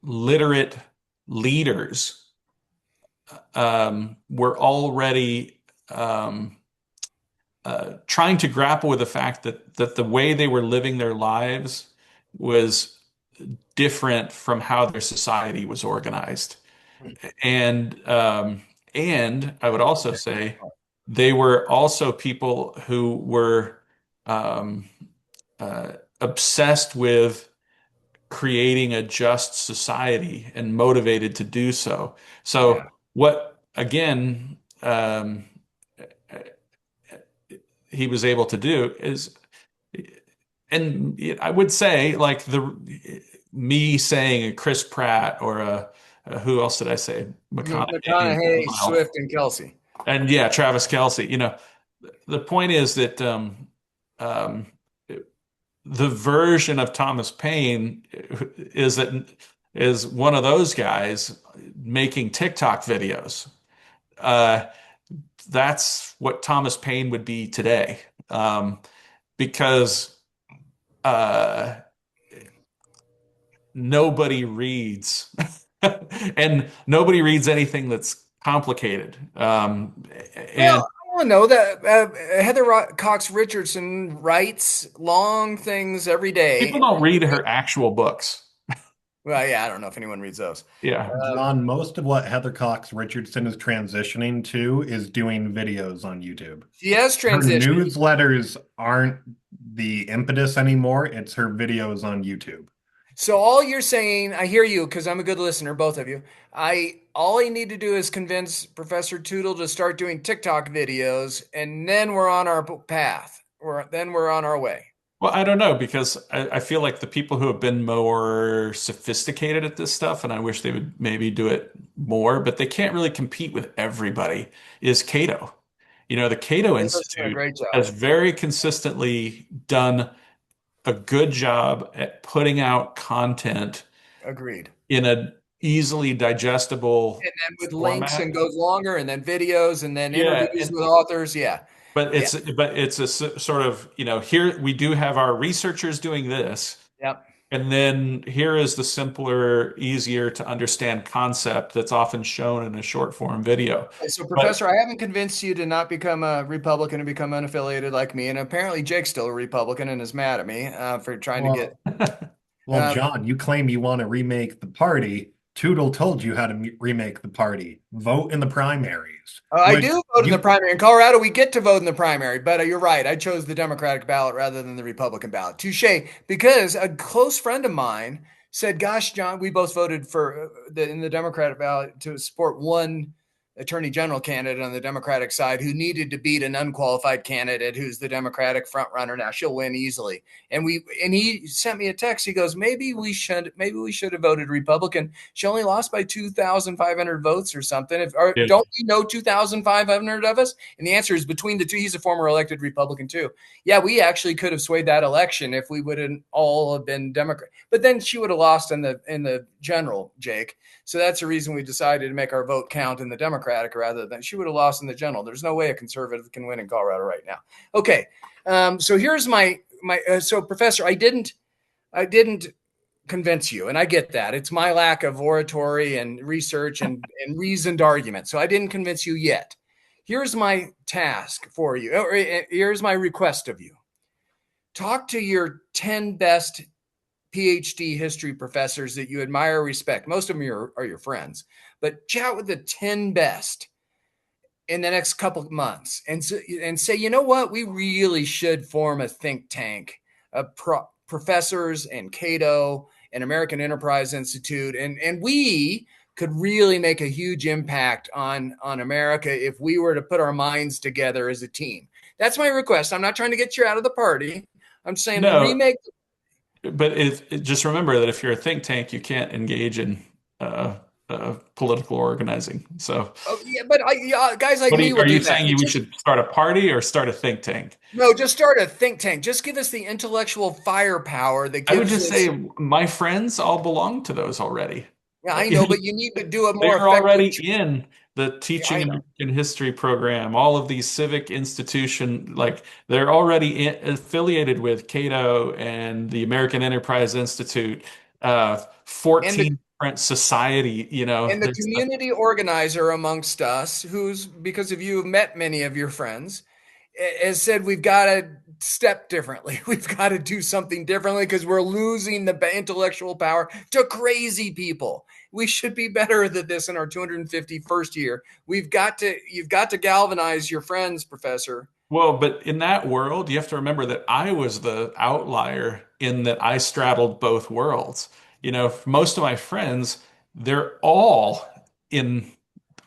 literate leaders were already trying to grapple with the fact that the way they were living their lives was different from how their society was organized. And I would also say they were also people who were obsessed with creating a just society and motivated to do so. So what, again, he was able to do is, and I would say, like me saying a Chris Pratt or who else did I say? McConaughey, Swift, and Kelce. And Travis Kelce. The point is that the version of Thomas Paine is one of those guys making TikTok videos. That's what Thomas Paine would be today, because nobody reads. And nobody reads anything that's complicated. I want to know that Heather Cox Richardson writes long things every day. People don't read her actual books. Well, I don't know if anyone reads those. Yeah. John, most of what Heather Cox Richardson is transitioning to is doing videos on YouTube. She has transitioned. Her newsletters aren't the impetus anymore. It's her videos on YouTube. So all you're saying, I hear you because I'm a good listener, both of you. All I need to do is convince Professor Tootle to start doing TikTok videos, and then we're on our path. Then we're on our way. Well, I don't know, because I feel like the people who have been more sophisticated at this stuff, and I wish they would maybe do it more, but they can't really compete with everybody, is Cato. The Cato Institute has very consistently done a good job at putting out content. Agreed. In an easily digestible and then with format. Links and goes longer, and then videos, and then interviews with authors. But it's a sort of, here we do have our researchers doing this. Yep. And then here is the simpler, easier to understand concept that's often shown in a short form video. So, Professor, I haven't convinced you to not become a Republican and become unaffiliated like me. And apparently Jake's still a Republican and is mad at me for trying to get... Well, John, you claim you want to remake the party. Tootle told you how to remake the party. Vote in the primaries. I do vote in the primary. In Colorado, we get to vote in the primary, but you're right. I chose the Democratic ballot rather than the Republican ballot. Touche. Because a close friend of mine said, gosh, John, we both voted in the Democratic ballot to support one attorney general candidate on the Democratic side who needed to beat an unqualified candidate who's the Democratic front runner. Now she'll win easily. And he sent me a text. He goes, maybe we should have voted Republican. She only lost by 2,500 votes or something. Don't you know 2,500 of us? And the answer is between the two. He's a former elected Republican too. Yeah, we actually could have swayed that election if we wouldn't all have been Democrat. But then she would have lost in the general, Jake. So that's the reason we decided to make our vote count in the Democratic rather than she would have lost in the general. There's no way a conservative can win in Colorado right now. Okay, so here's my so Professor, I didn't convince you, and I get that. It's my lack of oratory and research and reasoned argument. So I didn't convince you yet. Here's my task for you, or here's my request of you. Talk to your 10 best PhD history professors that you admire, respect. Most of them are your friends, but chat with the 10 best in the next couple of months and say, you know what, we really should form a think tank of professors and Cato and American Enterprise Institute, and we could really make a huge impact on America if we were to put our minds together as a team. That's my request. I'm not trying to get you out of the party. I'm saying remake. But just remember that if you're a think tank, you can't engage in political organizing. So, but guys like me will do that. Are you saying we should start a party or start a think tank? No, just start a think tank. Just give us the intellectual firepower that gives I would just say my friends all belong to those already. Yeah, I know, but you need to do a more effective. They're already in the teaching American history program, all of these civic institution, like they're already affiliated with Cato and the American Enterprise Institute, 14 different society, and the community organizer amongst us, who's, because of you have met many of your friends, has said we've got to step differently. We've got to do something differently because we're losing the intellectual power to crazy people. We should be better than this in our 251st year. You've got to galvanize your friends, Professor. Well, but in that world, you have to remember that I was the outlier in that I straddled both worlds. Most of my friends, they're all in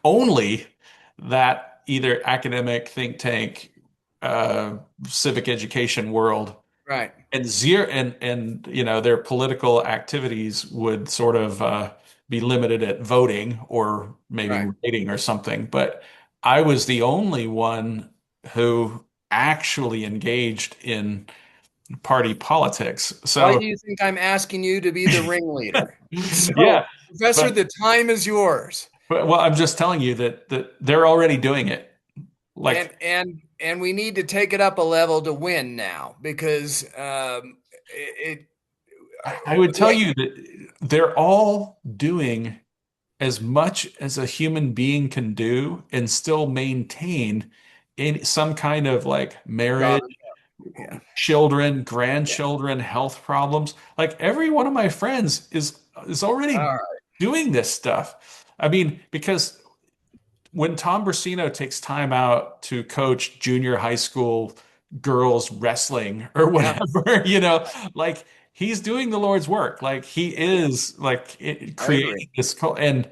only that either academic think tank, civic education world, right? And their political activities would sort of be limited at voting or maybe rating or something. But I was the only one who actually engaged in party politics. So why do you think I'm asking you to be the ringleader? So, yeah, Professor, the time is yours. Well, I'm just telling you that they're already doing it. And we need to take it up a level to win now because I would tell you that they're all doing as much as a human being can do and still maintain in some kind of like marriage, children, grandchildren, health problems. Like every one of my friends is already doing this stuff. I mean, because when Tom Brasino takes time out to coach junior high school girls wrestling or whatever, like he's doing the Lord's work. Like he is like creating this, and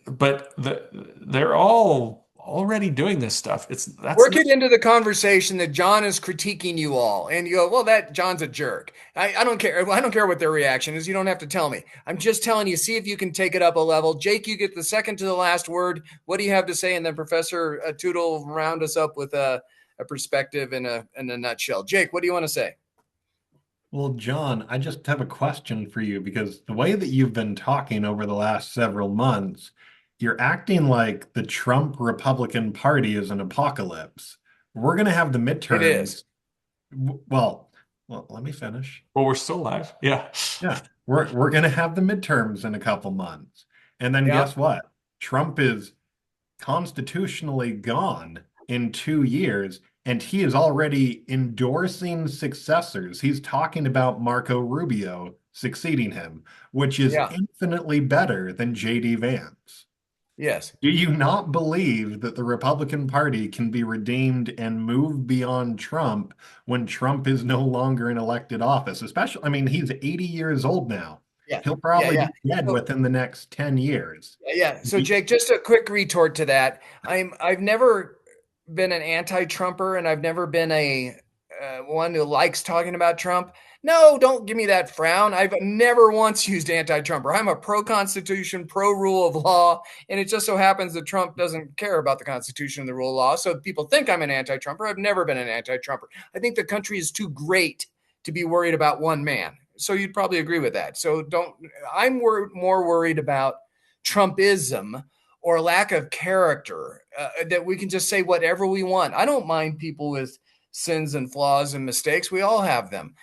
but they're all already doing this stuff. Work it into the conversation that John is critiquing you all, and you go, well, that John's a jerk. I don't care. I don't care what their reaction is. You don't have to tell me. I'm just telling you. See if you can take it up a level. Jake, you get the second to the last word. What do you have to say? And then Professor Tootle round us up with a perspective in a nutshell. Jake, what do you want to say? Well, John, I just have a question for you because the way that you've been talking over the last several months, you're acting like the Trump Republican Party is an apocalypse. We're going to have the midterms. It is. Well, let me finish. Well, we're still alive. Yeah. Yeah. We're going to have the midterms in a couple months. And then guess what? Trump is constitutionally gone in 2 years, and he is already endorsing successors. He's talking about Marco Rubio succeeding him, which is infinitely better than J.D. Vance. Yes. Do you not believe that the Republican Party can be redeemed and move beyond Trump when Trump is no longer in elected office? Especially, I mean, he's 80 years old now. Yeah. He'll Yeah. probably Yeah. be dead So, within the next 10 years. yeah. So Jake, just a quick retort to that. I've never been an anti-Trumper, and I've never been a one who likes talking about Trump. No, don't give me that frown. I've never once used anti-Trumper. I'm a pro-Constitution, pro-rule of law, and it just so happens that Trump doesn't care about the Constitution and the rule of law. So people think I'm an anti-Trumper. I've never been an anti-Trumper. I think the country is too great to be worried about one man. So you'd probably agree with that. So don't. I'm more worried about Trumpism or lack of character, that we can just say whatever we want. I don't mind people with sins and flaws and mistakes. We all have them.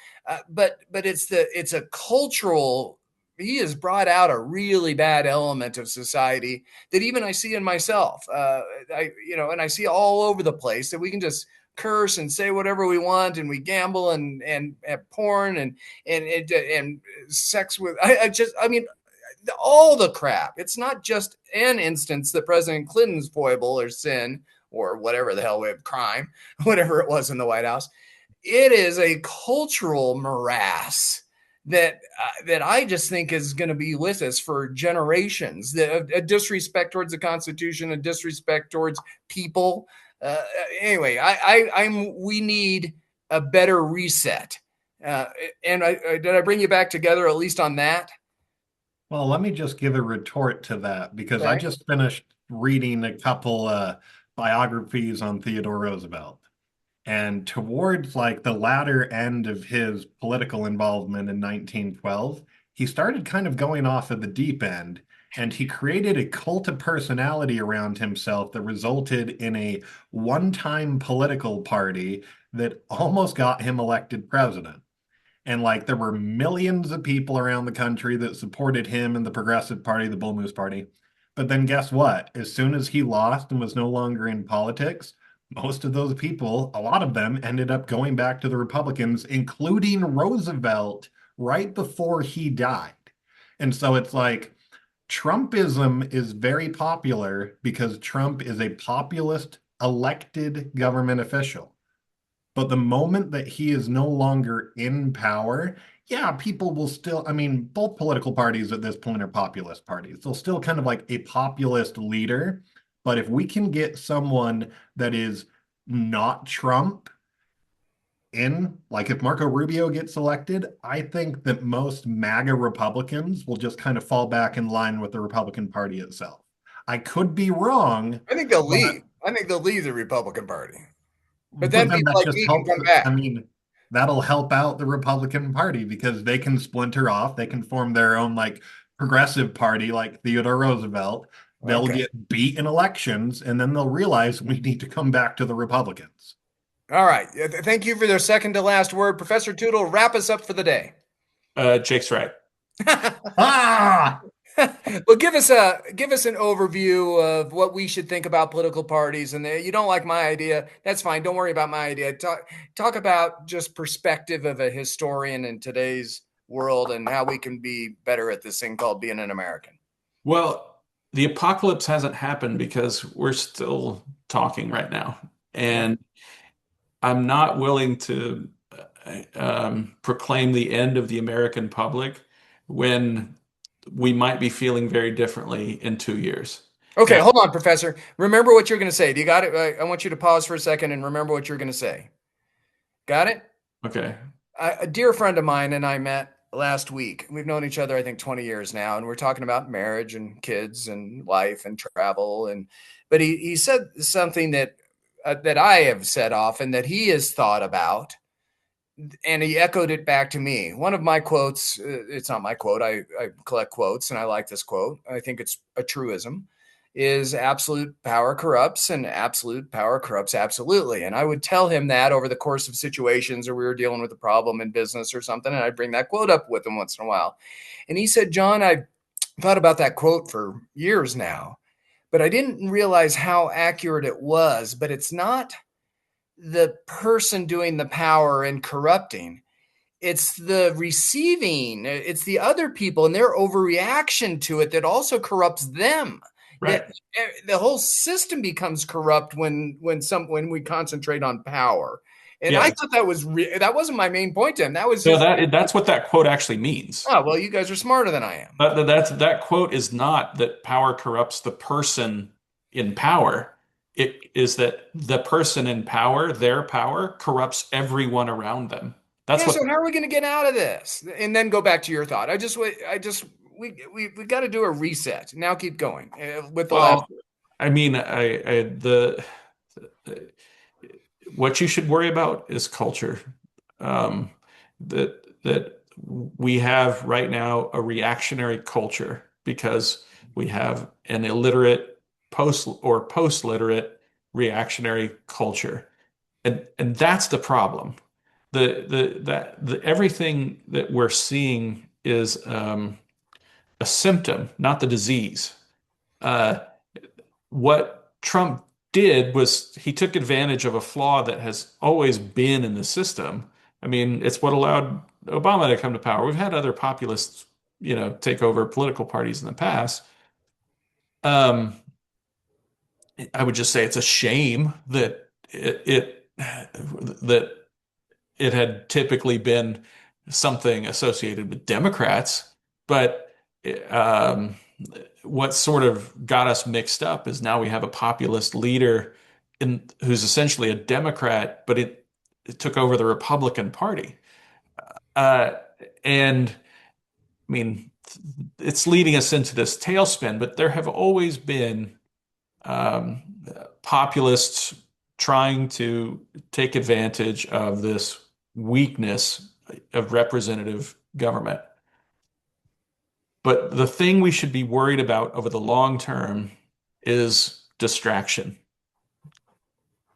But it's a cultural. He has brought out a really bad element of society that even I see in myself. And I see all over the place that we can just curse and say whatever we want, and we gamble and have porn and sex with. I mean, all the crap. It's not just an instance that President Clinton's foible or sin or whatever the hell we have, crime, whatever it was in the White House. It is a cultural morass that I just think is going to be with us for generations. A disrespect towards the Constitution, a disrespect towards people. Anyway, we need a better reset. Did I bring you back together at least on that? Well, let me just give a retort to that because I Okay. just finished reading a couple biographies on Theodore Roosevelt. And towards like the latter end of his political involvement in 1912, he started kind of going off at the deep end, and he created a cult of personality around himself that resulted in a one-time political party that almost got him elected president. And like there were millions of people around the country that supported him and the Progressive Party, the Bull Moose Party. But then guess what? As soon as he lost and was no longer in politics, most of those people, a lot of them ended up going back to the Republicans, including Roosevelt, right before he died. And so it's like Trumpism is very popular because Trump is a populist elected government official. But the moment that he is no longer in power, yeah, people will still, I mean, both political parties at this point are populist parties. They'll still kind of like a populist leader. But if we can get someone that is not Trump in, like if Marco Rubio gets elected, I think that most MAGA Republicans will just kind of fall back in line with the Republican Party itself. I could be wrong, I think they'll but leave. I think they'll leave the Republican Party. But but then then people that like just me can helps. come back. I mean, that'll help out the Republican Party because they can splinter off. They can form their own like progressive party, like Theodore Roosevelt. They'll Okay. get beat in elections, and then they'll realize we need to come back to the Republicans. All right. Thank you for their second to last word. Professor Tootle, wrap us up for the day. Jake's right. Ah, Well, give us an overview of what we should think about political parties. And you don't like my idea, that's fine. Don't worry about my idea. Talk about just perspective of a historian in today's world and how we can be better at this thing called being an American. Well, the apocalypse hasn't happened because we're still talking right now. And I'm not willing to proclaim the end of the American public when we might be feeling very differently in 2 years. Okay, Now, hold on, Professor. Remember what you're going to say. Do you got it? I want you to pause for a second and remember what you're going to say. Got it? okay. A dear friend of mine and I met last week. We've known each other, I think, 20 years now, and we're talking about marriage and kids and life and travel. But he said something that I have said often that he has thought about, and he echoed it back to me. One of my quotes, it's not my quote. I collect quotes, and I like this quote. I think it's a truism. Is absolute power corrupts and absolute power corrupts absolutely. And I would tell him that over the course of situations, or we were dealing with a problem in business or something, and I'd bring that quote up with him once in a while. And he said, John, I thought about that quote for years now, but I didn't realize how accurate it was. But it's not the person doing the power and corrupting. It's the receiving, it's the other people and their overreaction to it that also corrupts them. Right. The whole system becomes corrupt when we concentrate on power. And I Yeah. thought that wasn't my main point to him. That was So his. that's what that quote actually means. Oh, well, you guys are smarter than I am. That quote is not that power corrupts the person in power. It is that the person in power, their power, corrupts everyone around them. That's Yeah, what. so how are we going to get out of this? And then go back to your thought. We got to do a reset. Now keep going with the last. Well, I mean, what you should worry about is culture. That we have right now a reactionary culture because we have an illiterate post-literate reactionary culture, and that's the problem. The everything that we're seeing is a symptom, not the disease. Uh, what Trump did was he took advantage of a flaw that has always been in the system. I mean, it's what allowed Obama to come to power. We've had other populists, take over political parties in the past. Um, I would just say it's a shame that that it had typically been something associated with Democrats, but um, what sort of got us mixed up is now we have a populist leader who's essentially a Democrat, but it took over the Republican Party. Uh, and I mean, it's leading us into this tailspin, but there have always been um, populists trying to take advantage of this weakness of representative government. But the thing we should be worried about over the long term is distraction.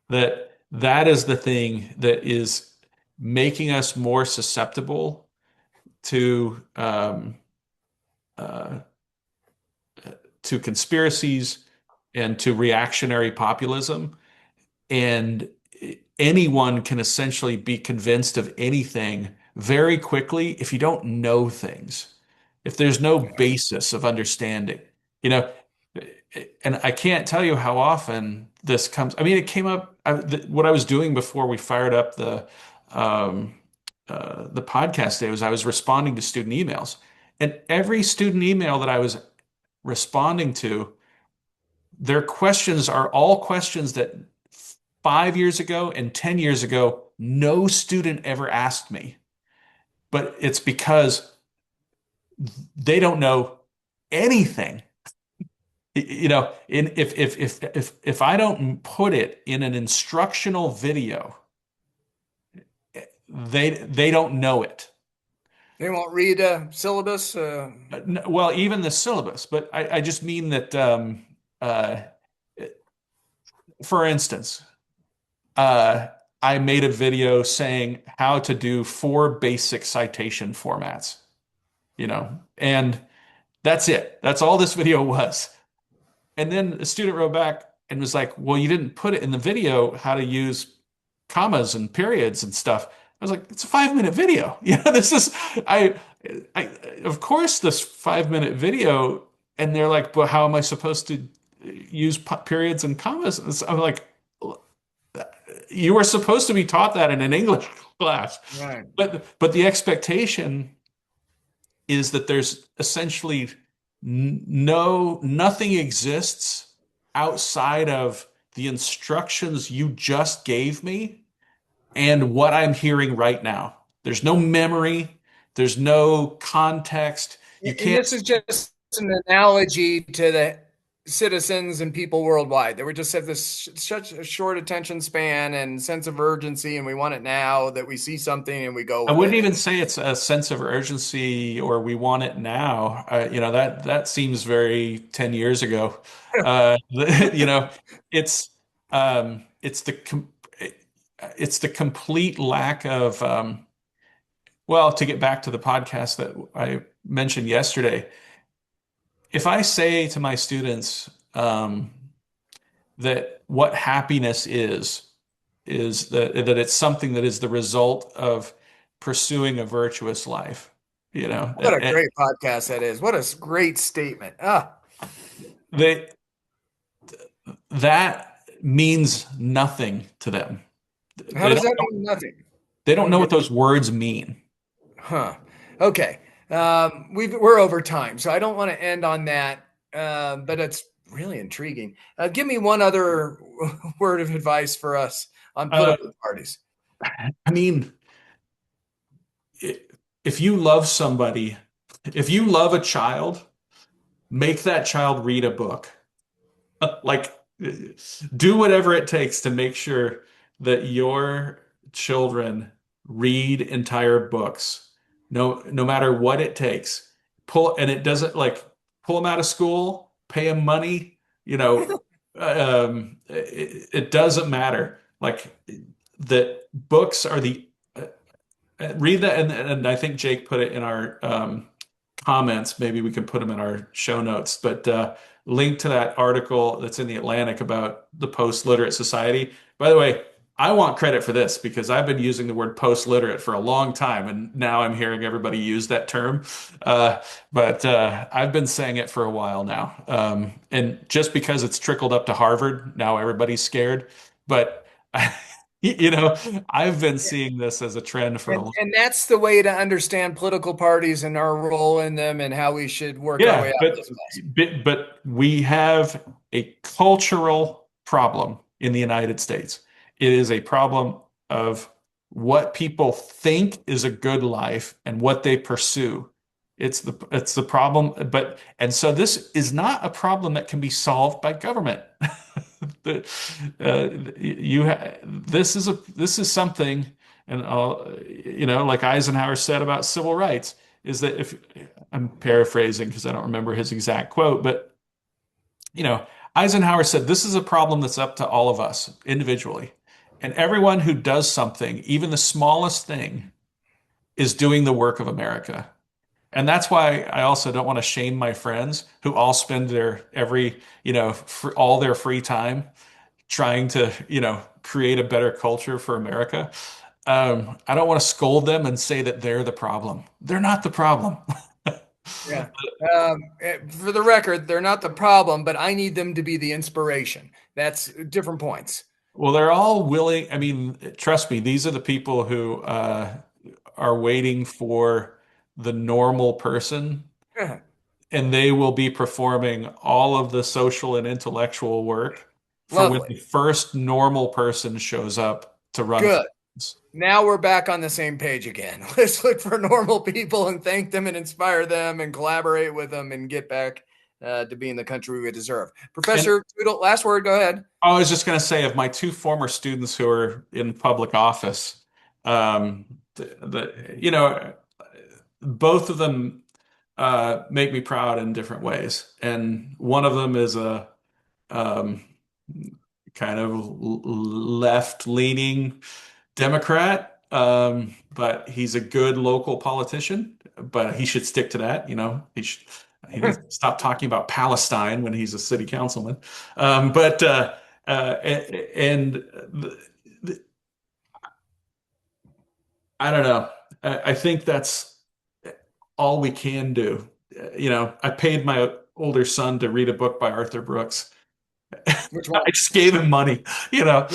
That is the thing that is making us more susceptible to uh, to conspiracies and to reactionary populism. And anyone can essentially be convinced of anything very quickly if you don't know things, if there's no basis of understanding, you know. And I can't tell you how often this comes. I mean, it came up what I was doing before we fired up um, the podcast day was I was responding to student emails, and every student email that I was responding to, their questions are all questions that 5 years ago and 10 years ago, no student ever asked me. But it's because they don't know anything. If I don't put it in an instructional video, they don't know it. They won't read syllabus. Well, even the syllabus, but I just mean that, uh, for instance, uh, I made a video saying how to do 4 basic citation formats, and that's it. That's all this video was. And then a student wrote back and was like, well, you didn't put it in the video how to use commas and periods and stuff. I was like, it's a 5-minute video. This is, I, of course, this 5-minute video. And they're like, but how am I supposed to use periods and commas? And so I'm like, you were supposed to be taught that in an English class. Right. But the expectation is that there's essentially nothing exists outside of the instructions you just gave me and what I'm hearing right now. There's no memory, there's no context. You can't. This is just an analogy to the citizens and people worldwide that we just have this such a short attention span and sense of urgency, and we want it now, that we see something and we go I with wouldn't it. even say it's a sense of urgency or we want it now. That seems very 10 years ago. It's it's the complete lack of well, to get back to the podcast that I mentioned yesterday, if I say to my students that what happiness is that it's something that is the result of pursuing a virtuous life. What a great podcast that is. What a great statement. They that means nothing to them. How They does don't that know, mean nothing? they I don't don't know what get. those words mean. Huh. Okay. We're over time, so I don't want to end on that. But it's really intriguing. Give me one other word of advice for us on Uh, political parties. I mean, if you love somebody, if you love a child, make that child read a book. Like, do whatever it takes to make sure that your children read entire books, no matter what it takes. And it doesn't like pull them out of school, pay them money, it doesn't matter. Like that books are read that, and I think Jake put it in our comments. Maybe we can put them in our show notes, but link to that article that's in the Atlantic about the post-literate society. By the way, I want credit for this because I've been using the word post-literate for a long time, and now I'm hearing everybody use that term. But I've been saying it for a while now. And just because it's trickled up to Harvard, now everybody's scared. But you know, I've been seeing this as a trend for a long. And that's the way to understand political parties and our role in them and how we should work our way Yeah, out of but this mess. but we have a cultural problem in the United States. It is a problem of what people think is a good life and what they pursue. It's the problem, and so this is not a problem that can be solved by government. The, this is something, and like Eisenhower said about civil rights, is that if I'm paraphrasing because I don't remember his exact quote, but you know, Eisenhower said this is a problem that's up to all of us individually. And everyone who does something, even the smallest thing, is doing the work of America. And that's why I also don't want to shame my friends who all spend all their free time trying to, create a better culture for America. I don't want to scold them and say that they're the problem. They're not the problem. Yeah. For the record, they're not the problem, but I need them to be the inspiration. That's different points. Well, they're all willing. I mean, trust me, these are the people who are waiting for the normal person, and they will be performing all of the social and intellectual work for when Lovely. the first normal person shows up to run for Good. office. Now we're back on the same page again. Let's look for normal people and thank them and inspire them and collaborate with them and get back to being the country we deserve. And Professor Tootle, last word. Go ahead. I was just going to say, of my two former students who are in public office, um, both of them make me proud in different ways. And one of them is a um, kind of left-leaning Democrat, but he's a good local politician. But he should stick to that. He needs to stop talking about Palestine when he's a city councilman. But and I don't know. I think that's all we can do. I paid my older son to read a book by Arthur Brooks. Which I one? just gave him money. Which one?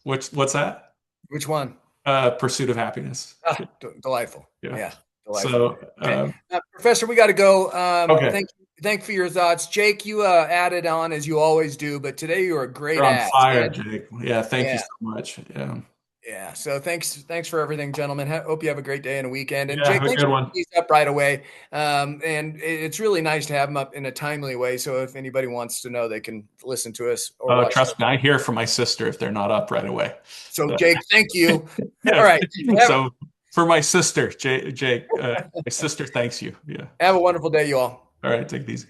What's that? Which one? Pursuit of Happiness. Ah, delightful. Yeah. Yeah, delightful. So, Okay. Professor, we got to go. okay, Thank for your thoughts. Jake, you added on as you always do, but today you were a great you're on add. fire, Jake. Yeah, thank you Yeah. so much. Yeah. Yeah. So thanks for everything, gentlemen. Hope you have a great day and a weekend. And Yeah, Jake, have a thanks good for one. putting these up right away. And it's really nice to have them up in a timely way. So if anybody wants to know, they can listen to us or watch. Trust me, I hear from my sister if they're not up right away. So Jake, thank you. Yeah. All right. So for my sister, Jake, my sister thanks you. Yeah. Have a wonderful day, you all. All right, take it easy.